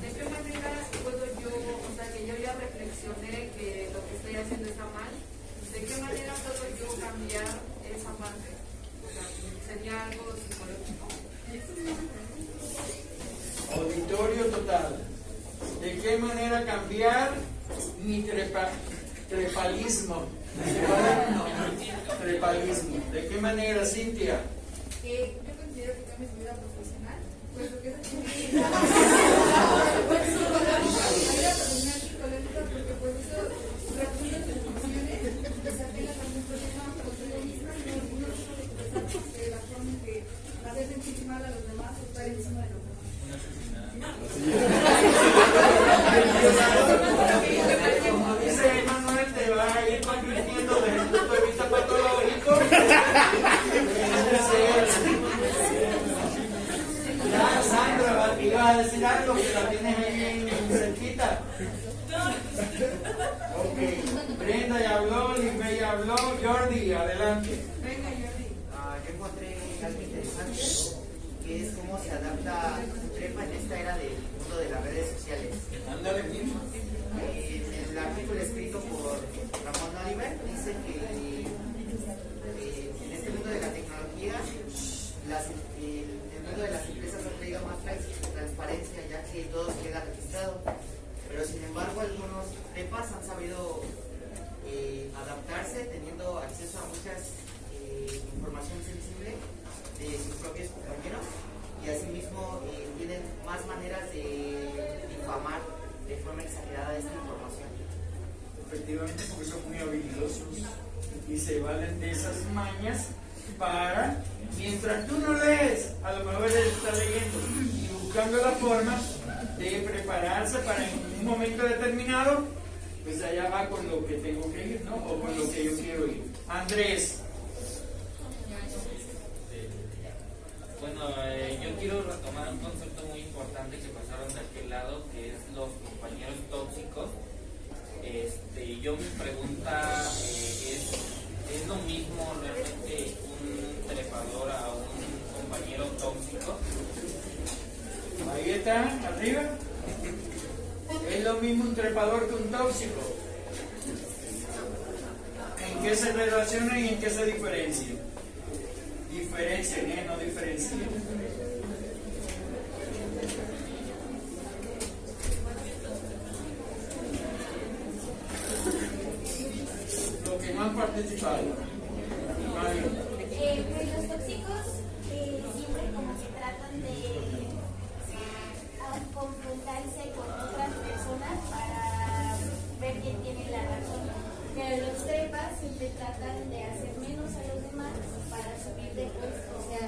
¿de qué manera puedo yo, o sea, que yo ya reflexioné que lo que estoy haciendo está mal, ¿de qué manera puedo yo cambiar esa parte? O sea, ¿sería algo psicológico? Auditorio total. ¿De qué manera cambiar mi trepalismo? No, trepalismo. ¿De qué manera, Cintia? Yo considero que cambie su vida profesional, puesto que esa tiene ayuda personal psicológica, porque pues eso reduce sus funciones, o sea, tenga algún problema consigo misma y no puede expresar porque la forma en que hacer sentir mal a los demás o estar encima de los demás. Como dice Manuel, te va a ir convirtiendo desde el punto de vista patológico. Ya, Sandra, iba a decir algo que la tienes ahí en cerquita. Ok, Brenda ya habló, Lisbeth ya habló, Jordi, adelante. Venga, Jordi. Yo encontré algo interesante, que es cómo se adapta Trepa en esta era del mundo de las redes sociales. Ándale, bien. El artículo escrito por Ramón Oliver dice que en este mundo de la tecnología, el mundo de las empresas ha traído más transparencia, ya que todo queda registrado. Pero sin embargo, algunos trepas han sabido adaptarse, teniendo acceso a muchas información sensible de sus propios compañeros, y asimismo tienen más maneras de difamar de forma exagerada esta información. Efectivamente, porque son muy habilidosos y se valen de esas mañas para, mientras tú no lees, a lo mejor él está leyendo y buscando la forma de prepararse para en un momento determinado, pues allá va con lo que tengo que ir, ¿no? O con lo que yo quiero ir. Andrés. Bueno, yo quiero retomar un concepto muy importante que pasaron de aquel lado, que es los compañeros tóxicos. Yo mi pregunta ¿es lo mismo realmente un trepador a un compañero tóxico? Ahí está, arriba. Es lo mismo un trepador que un tóxico. ¿En qué se relacionan y en qué se diferencian? Diferencian, no diferencian. Los que no han participado. Pues los tóxicos siempre como se tratan de confrontarse con otras personas para ver quién tiene la razón. Pero los trepas siempre tratan de hacer menos a los demás para subir de puesto. O sea,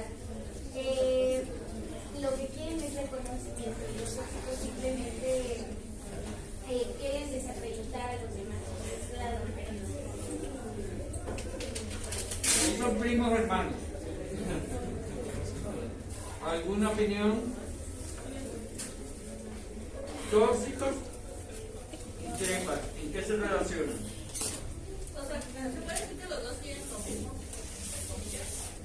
lo que quieren es reconocimiento, y los tóxicos simplemente quieren desacreditar a los demás. Es la diferencia. Son primos hermanos. ¿Alguna opinión? Tóxicos y trepas, ¿en qué se relacionan? O sea, se parece que los dos quieren lo mismo,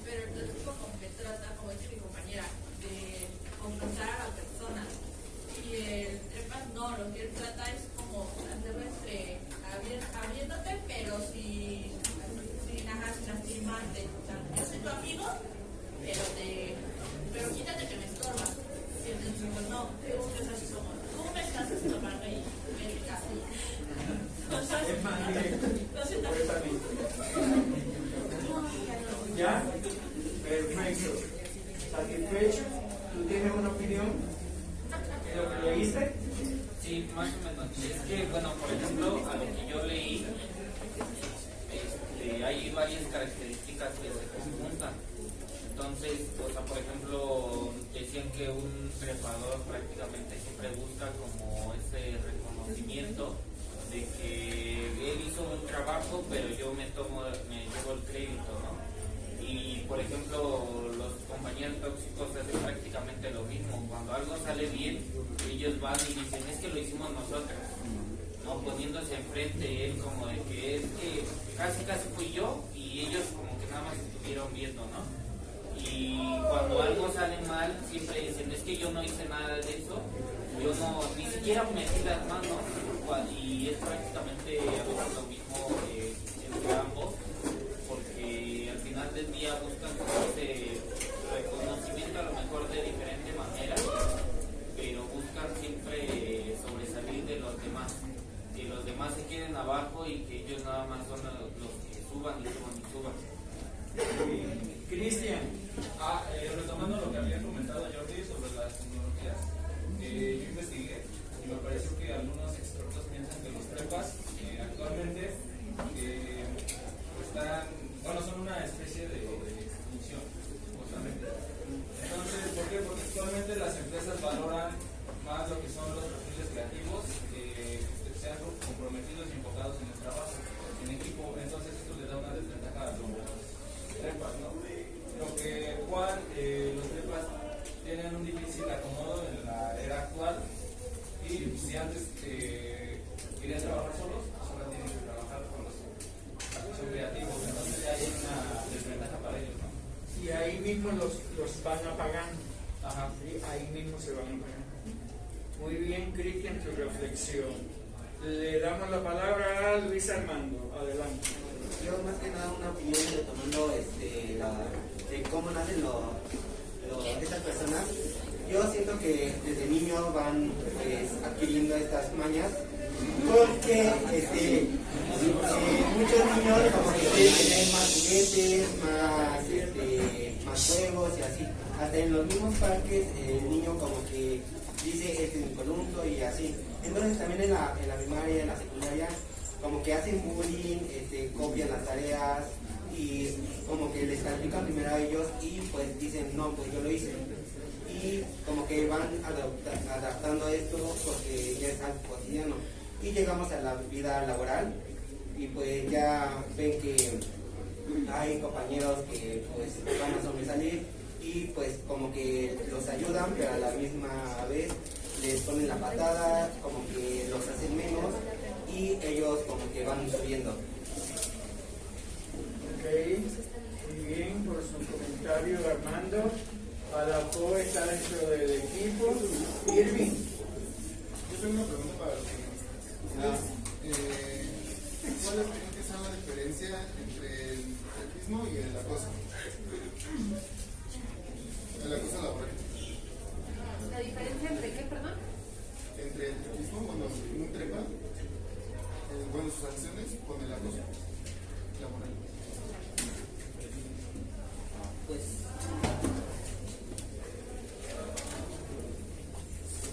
pero el tóxico como que trata, como dice mi compañera, de confrontar a la persona. Y el trepas no, lo que él trata es como hacerlo abriéndote, pero sin lastimarte. O sea, yo soy tu amigo, pero quítate que me estorba. Y entonces, pues no, es así como, ¿cómo me estás estorbando ahí? En mi casa. ¿Ya? Perfecto. ¿Satisfecho? ¿Tú tienes una opinión de lo que leíste? Sí, más o menos. Es que, bueno, por ejemplo, a lo que yo leí, hay varias características que se juntan. Entonces, o sea, por ejemplo, decían que un trepador prácticamente siempre busca como ese reconocimiento de que él hizo un trabajo, pero yo me llevo el crédito, ¿no? Y, por ejemplo, los compañeros tóxicos hacen prácticamente lo mismo. Cuando algo sale bien, ellos van y dicen, es que lo hicimos nosotros, ¿no? Poniéndose enfrente él como de que es que casi fui yo, y ellos como que nada más estuvieron viendo, ¿no? Y cuando algo sale mal, siempre dicen, es que yo no hice nada de eso, yo no, ni siquiera metí las manos, y es prácticamente a veces lo mismo entre ambos, porque al final del día buscan ese reconocimiento a lo mejor de diferente manera, pero buscan siempre sobresalir de los demás, que los demás se queden abajo y que ellos nada más son los que suban y suban y suban. Cristian. Retomando lo que había comentado Jordi sobre las tecnologías, yo investigué y me pareció que algunos expertos piensan que los trepas actualmente son una especie de extinción, justamente. Entonces, ¿por qué? Porque actualmente las empresas valoran más lo que son los perfiles creativos, que sean comprometidos y enfocados en el trabajo, en equipo. Entonces, esto le da una desventaja a los trepas, ¿no? Lo cual los trepas tienen un difícil acomodo en la era actual, y si antes querían trabajar solos, ahora tienen que trabajar con los que son creativos. Entonces ya hay una desventaja para ellos, ¿no? Y ahí mismo los van apagando. Ajá. ¿Sí? Ahí mismo se van apagando. Muy bien, Cristian, tu reflexión. Le damos la palabra a Luis Armando. Adelante. Yo más que nada una opinión retomando de cómo nacen estas personas. Yo siento que desde niños van pues adquiriendo estas mañas, porque muchos niños como que quieren tener más juguetes, más juegos y así. Hasta en los mismos parques el niño como que dice este es mi columpio y así. Entonces también en la primaria, en la secundaria, como que hacen bullying, copian las tareas y como que les califican primero a ellos y pues dicen no, pues yo lo hice. Y como que van adaptando esto porque ya es algo cotidiano. Y llegamos a la vida laboral y pues ya ven que hay compañeros que pues van a sobresalir y pues como que los ayudan, pero a la misma vez les ponen la patada, como que los hacen menos y ellos como que van subiendo. Ok, muy bien por su comentario, Armando. Alapó está dentro del equipo. Irving. Yo tengo una pregunta para los ¿cuáles creen que son la diferencia entre el trepismo y el acoso? El acoso laboral. ¿La diferencia entre qué, perdón? Entre el trepismo, cuando un trepa, sus acciones, con el acoso laboral.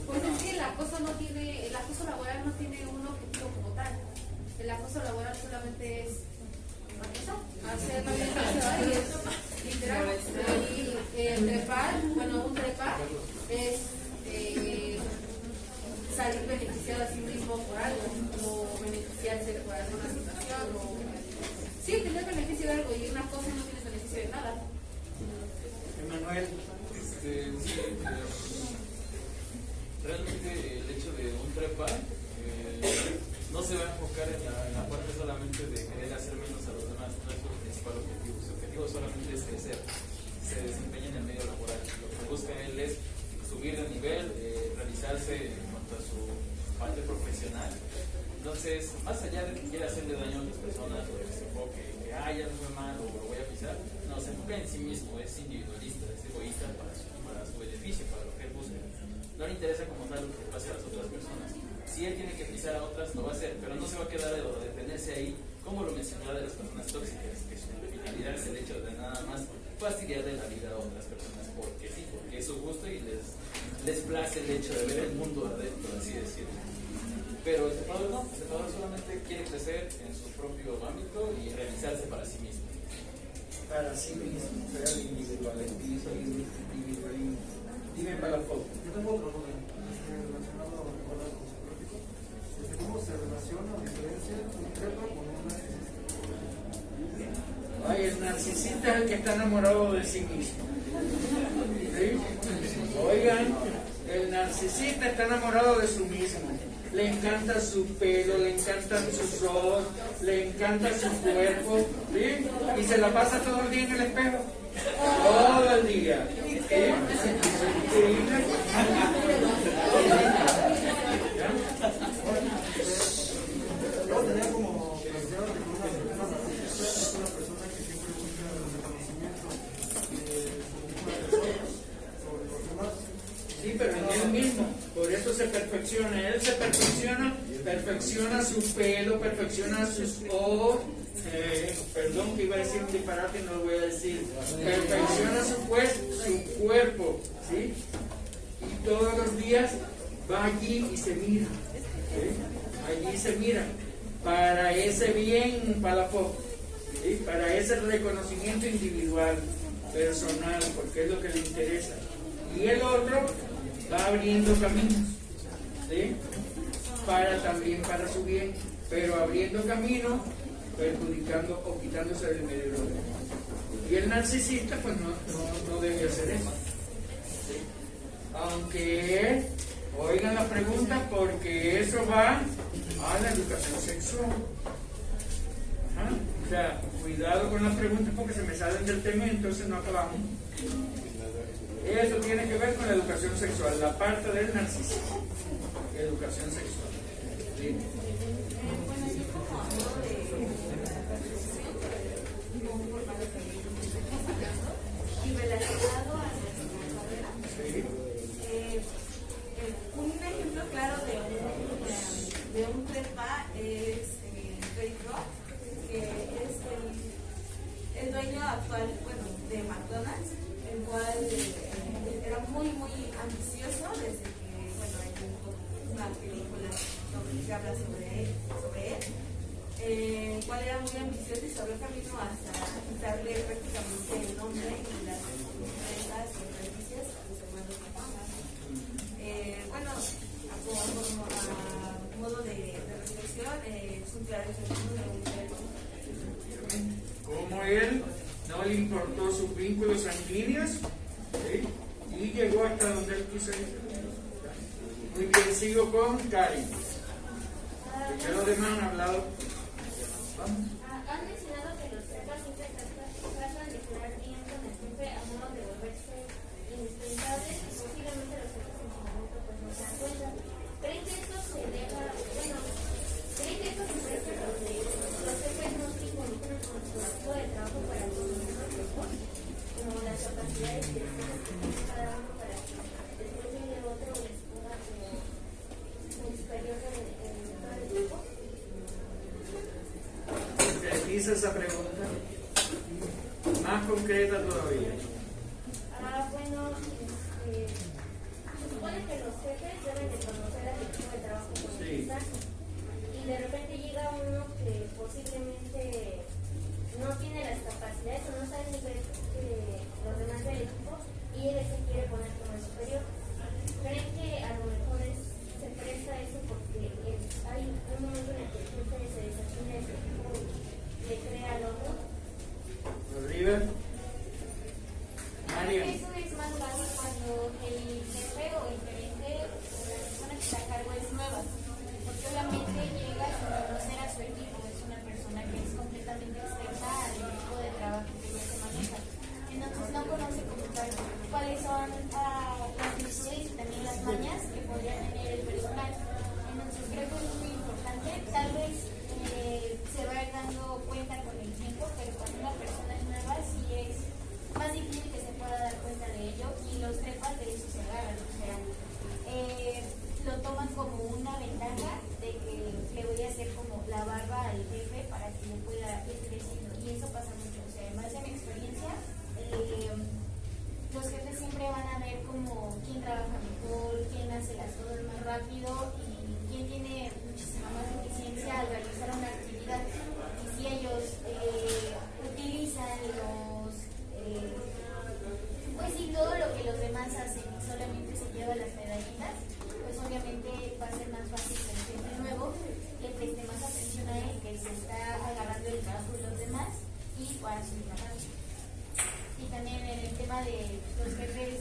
Pues es que el acoso laboral no tiene un objetivo como tal. El acoso laboral solamente es hacer la literal. Y el trepar, un trepar es salir beneficiado a sí mismo por algo, o beneficiarse por alguna situación, sí, tener beneficio de algo, y una cosa no tiene beneficio de nada. Emanuel. Realmente el hecho de un trepa no se va a enfocar en la parte solamente de querer hacer menos a los demás, no es su principal objetivo. Su objetivo solamente es crecer, se desempeña en el medio laboral. Lo que busca él es subir de nivel, realizarse en cuanto a su parte profesional. Entonces, más allá de que quiera hacerle daño a otras personas o de que se enfoque que ya no fue mal o lo voy a pisar, no se enfoca enfoca en sí mismo, es individualista, es egoísta para su beneficio, para lo que él busca. No le interesa como tal lo que le pase a las otras personas. Si él tiene que pisar a otras, lo va a hacer, pero no se va a quedar de detenerse ahí, como lo mencionaba de las personas tóxicas, que su finalidad es el hecho de nada más fastidiarle la vida a otras personas, porque sí, porque es su gusto y les place el hecho de ver el mundo adentro, así decirlo. Pero el trepador no, el trepador solamente quiere crecer en su propio ámbito y realizarse para sí mismo. Para sí mismo, sea el individual, el individualismo. Dime para la foto. Yo tengo otro problema relacionado al consejo psicológico. ¿Cómo se relaciona o diferencia un trepa con un narcisista? Ay, el narcisista es el que está enamorado de sí mismo. ¿Sí? Oigan, el narcisista está enamorado de sí mismo. Le encanta su pelo, le encantan sus ojos, le encanta su cuerpo, ¿sí? Y se la pasa todo el día en el espejo. Todo el día. ¿Sí? Yo tenía como planteado que una persona narcisista es una persona que siempre busca el reconocimiento de sobre los demás. Sí, pero en él mismo, por eso se perfecciona. Él se perfecciona su pelo, perfecciona sus ojos. Perdón que iba a decir un disparate, no lo voy a decir. Perfecciona su cuerpo, ¿sí? Y todos los días va allí y se mira. ¿Sí? Allí se mira. Para ese bien, para la foto, ¿sí? Para ese reconocimiento individual, personal, porque es lo que le interesa. Y el otro va abriendo caminos, ¿sí? También para su bien, pero abriendo caminos, perjudicando o quitándose del medio de los demás. Y el narcisista pues no debe hacer eso, ¿sí? Aunque oigan la pregunta, porque eso va a la educación sexual. Ajá. O sea, cuidado con las preguntas porque se me salen del tema y entonces no acabamos. Eso tiene que ver con la educación sexual, la parte del narcisismo, educación sexual. ¿Sí? Bueno, yo como hablo de y relacionado a nuestra carrera, un ejemplo claro de un trepa es Ray Kroc, que es el dueño actual, bueno, de McDonald's, el cual era muy ambicioso desde que, bueno, hay una película que habla sobre él, el cual era muy ambicioso y se abrió camino hasta quitarle prácticamente el nombre y las empresas y franquicias a los hermanos McDonald's. Bueno, a modo de reflexión, es un claro ejemplo de un trepa. Como él no le importó sus vínculos sanguíneos, ¿sí? Y llegó hasta donde él quiso ir. Muy bien, sigo con Karen. ¿Qué los demás han hablado? Vamos. Han mencionado que los trepas siempre tratan de quedar bien con el jefe a modo de volverse indispensables y posiblemente los jefes en su momento pues no se dan cuenta. ¿Creen que esto se deba, creen que esto se presta donde los jefes no se involucran con su equipo de trabajo para conseguir los grupos, como las capacidades que tiene cada uno para que después llegue otro y les ponga como superior en todo el grupo? Hice esa pregunta más concreta todavía. Bueno, se supone que los jefes deben de conocer al equipo de trabajo con el que están, y de repente llega uno que posiblemente no tiene las capacidades o no sabe el nivel que los demás del equipo y él se quiere poner como el superior. ¿Creen que a lo mejor se presta eso porque hay un momento en el que el jefe se desafina ese equipo y le crea al otro? River. Mario. Eso es más fácil cuando el jefe o el gerente o la persona que está a cargo es nueva, porque obviamente llega sin conocer a su equipo, es una persona que es completamente externa al equipo de trabajo que ya se maneja, entonces no conoce como tal cuáles son las virtudes y también las mañas que podría tener el personal. Entonces creo que es muy importante, tal vez se va dando cuenta con el tiempo, pero cuando una persona es nueva sí es rápido y quién tiene muchísima más eficiencia al realizar una actividad. Y si ellos utilizan pues sí, todo lo que los demás hacen y solamente se lleva las medallitas, pues obviamente va a ser más fácil que el gente nuevo le preste más atención a él, que se está agarrando el trabajo de los demás y para subir la marcha. Y también en el tema de los jefes,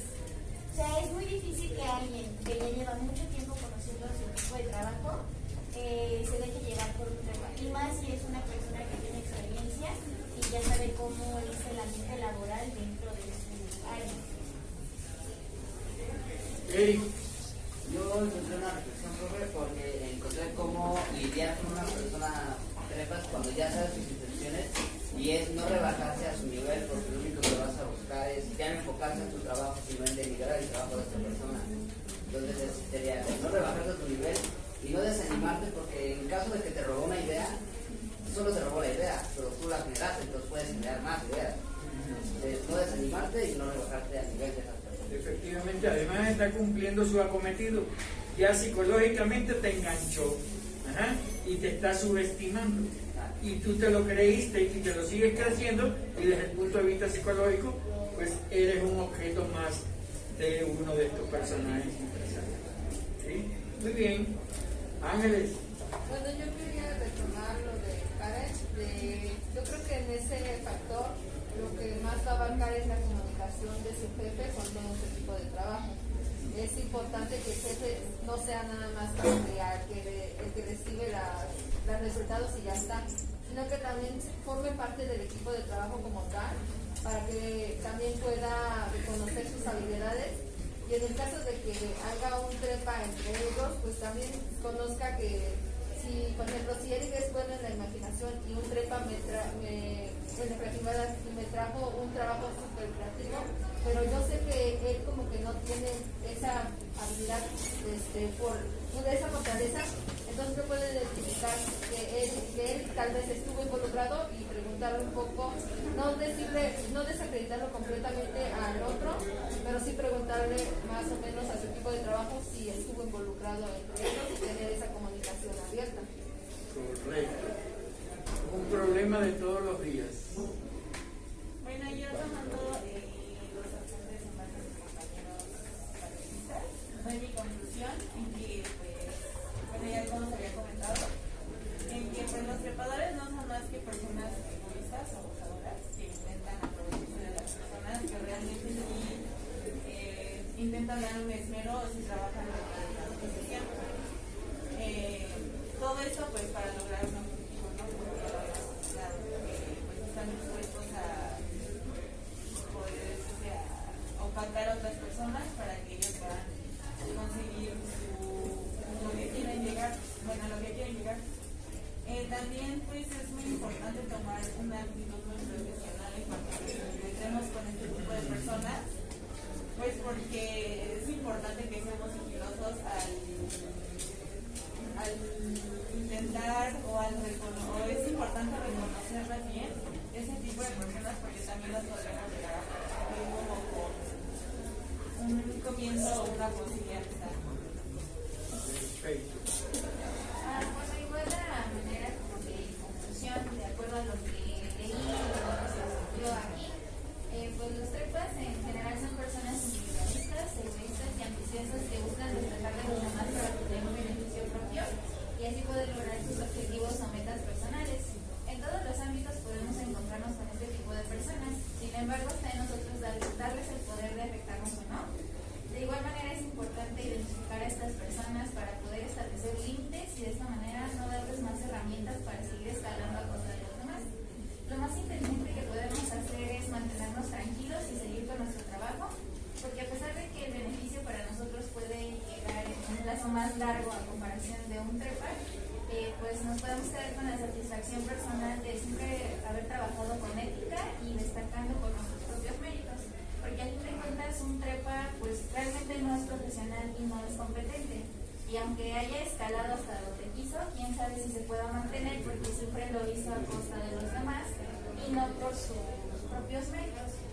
o sea, es muy difícil que alguien que ya lleva mucho tiempo conociendo su equipo de trabajo se deje llevar por un trepa. Y más si es una persona que tiene experiencia y ya sabe cómo es el ambiente laboral dentro de su área. Eric. Yo encontré una reflexión, profe, porque encontré cómo lidiar con una persona trepas cuando ya sabe sus intenciones y es no rebajarse a su nivel, porque lo único que vas a buscar es ya no enfocarse en tu trabajo, sino en denigrar el trabajo de esta persona. Entonces sería no rebajarse a tu nivel y no desanimarte, porque en caso de que te robó una idea, solo te robó la idea, pero tú la generaste, entonces puedes generar más ideas. Entonces, no desanimarte y no rebajarte al nivel de esas personas. Efectivamente, además está cumpliendo su acometido. Ya psicológicamente te enganchó, ajá, y te está subestimando. Y tú te lo creíste y te lo sigues creciendo, y desde el punto de vista psicológico, pues eres un objeto más de uno de estos personajes empresariales. ¿Sí? Muy bien. Ángeles. Bueno, yo quería retomar lo de Karen. Yo creo que en ese factor lo que más va a abarcar es la comunicación de su jefe con todo su equipo de trabajo. Es importante que el jefe no sea nada más el que recibe los resultados y ya está, sino que también forme parte del equipo de trabajo como tal, para que también pueda reconocer sus habilidades. Y en el caso de que haga un trepa entre ellos, pues también conozca que, si, por ejemplo, si Eric es bueno en la imaginación y un trepa me trajo un trabajo súper creativo, pero yo sé que él como que no tiene esa habilidad por esa fortaleza, entonces no puede identificar que él tal vez estuvo involucrado y preguntarle un poco, no desacreditarlo completamente al otro, pero sí preguntarle más o menos a su equipo de trabajo si estuvo involucrado entre ellos y tener esa comunicación abierta. Correcto. Un problema de todos los días. Bueno, yo tomando los apuntes en base a mis compañeros panelistas, doy mi conclusión en que, pues, bueno, ya como se había comentado, en que pues los trepadores no son más que personas egoístas o abusadoras que intentan aprovecharse de las personas que realmente sí intentan dar un esmero si trabajan en la profesión. Todo esto pues para lograr un objetivo, ¿no? Porque pues están dispuestos a poder opacar a otras personas para que ellos puedan conseguir lo que quieren llegar, también pues es muy importante tomar una actitud muy profesional en cuanto a que nos metemos con este tipo de personas, pues porque es importante que seamos sigilosos al intentar o es importante reconocerlas bien, ese tipo de personas, porque también las podremos llegar a ver como con un comienzo o una posibilidad de estar. Perfecto. Bueno, igual la manera como de conclusión, de acuerdo a lo que leí y lo que se estudió aquí, pues los trepas en general son personas individualistas, egoístas y ambiciosas que buscan destacar de los demás para obtener un beneficio propio y así poder lograr sus objetivos o metas personales. En todos los ámbitos podemos encontrarnos con este tipo de personas, sin embargo está en nosotros darles el poder de afectarnos o no. De igual manera es importante identificar a estas personas para poder establecer límites y de esta manera no darles más herramientas para seguir escalando a costa de los demás. Lo más inteligente que podemos hacer es mantenernos tranquilos y seguir con nuestro trabajo, porque a pesar de que el beneficio para nosotros puede llegar en un plazo más largo a comparación de un trepa, pues nos podemos quedar con la satisfacción personal de siempre haber trabajado con ética y destacando por nuestros propios méritos, porque al fin de cuentas un trepa pues realmente no es profesional y no es competente, y aunque haya escalado hasta donde quiso, quién sabe si se pueda mantener, porque siempre lo hizo a costa de los demás y no por sus propios méritos.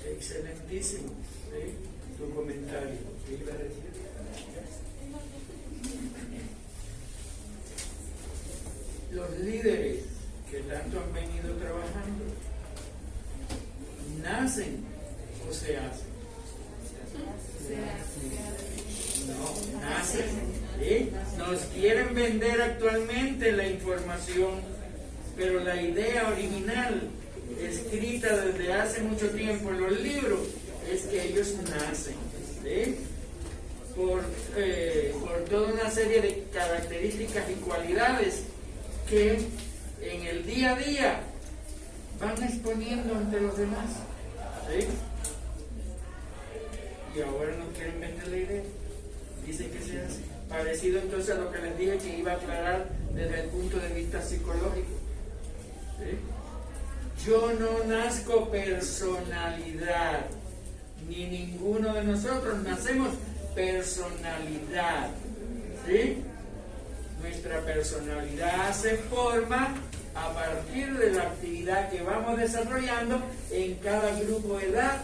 Excelentísimo, ¿sí? Tu comentario. Los líderes que tanto han venido trabajando, ¿nacen o se hacen? No, nacen. ¿Sí? Nos quieren vender actualmente la información, pero la idea original, escrita desde hace mucho tiempo en los libros, es que ellos nacen. ¿Sí? Por toda una serie de características y cualidades que en el día a día van exponiendo ante los demás. ¿Sí? Y ahora no quieren vender la idea. Dicen que se hace. Parecido entonces a lo que les dije que iba a aclarar desde el punto de vista psicológico. ¿Sí? Yo no nazco personalidad, ni ninguno de nosotros nacemos personalidad. ¿Sí? Nuestra personalidad se forma a partir de la actividad que vamos desarrollando en cada grupo de edad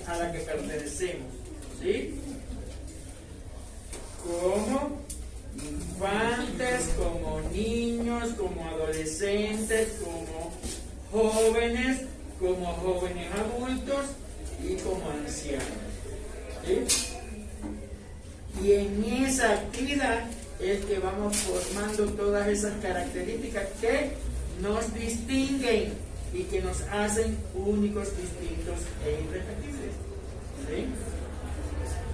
a la que pertenecemos. ¿Sí? Como infantes, como niños, como adolescentes, como jóvenes adultos y como ancianos. ¿Sí? Y en esa actividad es que vamos formando todas esas características que nos distinguen y que nos hacen únicos, distintos e irrepetibles. ¿Sí?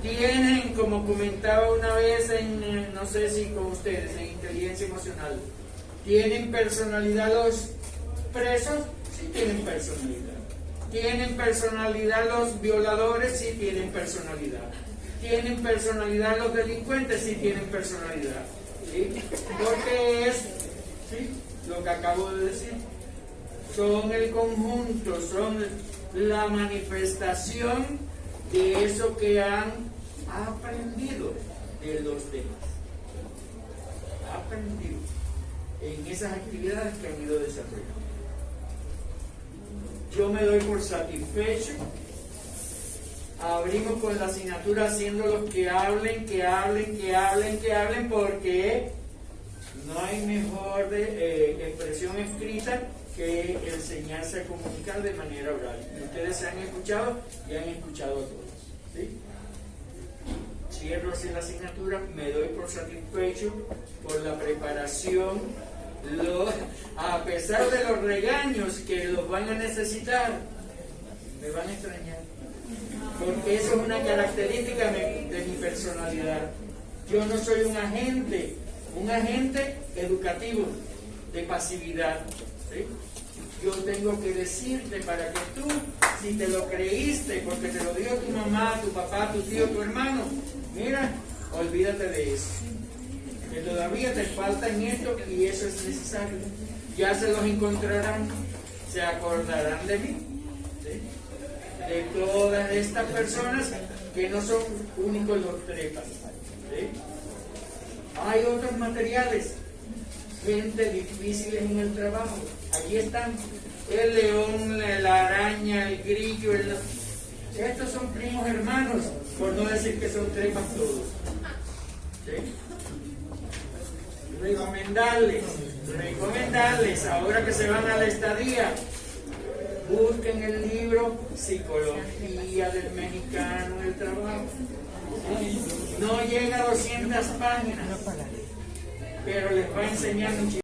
Tienen, como comentaba una vez no sé si con ustedes, en inteligencia emocional, ¿tienen personalidad los presos? Sí tienen personalidad. ¿Tienen personalidad los violadores? Sí tienen personalidad. ¿Tienen personalidad los delincuentes? Sí tienen personalidad. ¿Sí? Porque es, ¿sí?, lo que acabo de decir. Son el conjunto, son la manifestación de eso que han aprendido de los demás. Aprendido en esas actividades que han ido desarrollando. Yo me doy por satisfecho. Abrimos con la asignatura haciendo los que hablen, porque no hay mejor expresión escrita que enseñarse a comunicar de manera oral. Ustedes se han escuchado y han escuchado a todos. ¿Sí? Cierro así la asignatura, me doy por satisfecho por la preparación, a pesar de los regaños que los van a necesitar, me van a extrañar. Porque eso es una característica de mi personalidad. Yo no soy un agente educativo de pasividad. ¿Sí? Yo tengo que decirte para que tú, si te lo creíste, porque te lo dio tu mamá, tu papá, tu tío, tu hermano, mira, olvídate de eso. Que todavía te falta en esto y eso es necesario. Ya se los encontrarán, se acordarán de mí. ¿Sí? De todas estas personas que no son únicos los trepas. ¿Sí? Hay otros materiales, gente difícil en el trabajo. Allí están el león, la araña, el grillo. Estos son primos hermanos, por no decir que son trepas todos. ¿Sí? Recomendarles, ahora que se van a la estadía, busquen el libro Psicología del Mexicano del Trabajo. No llega a 200 páginas, pero les va a enseñar muchísimo.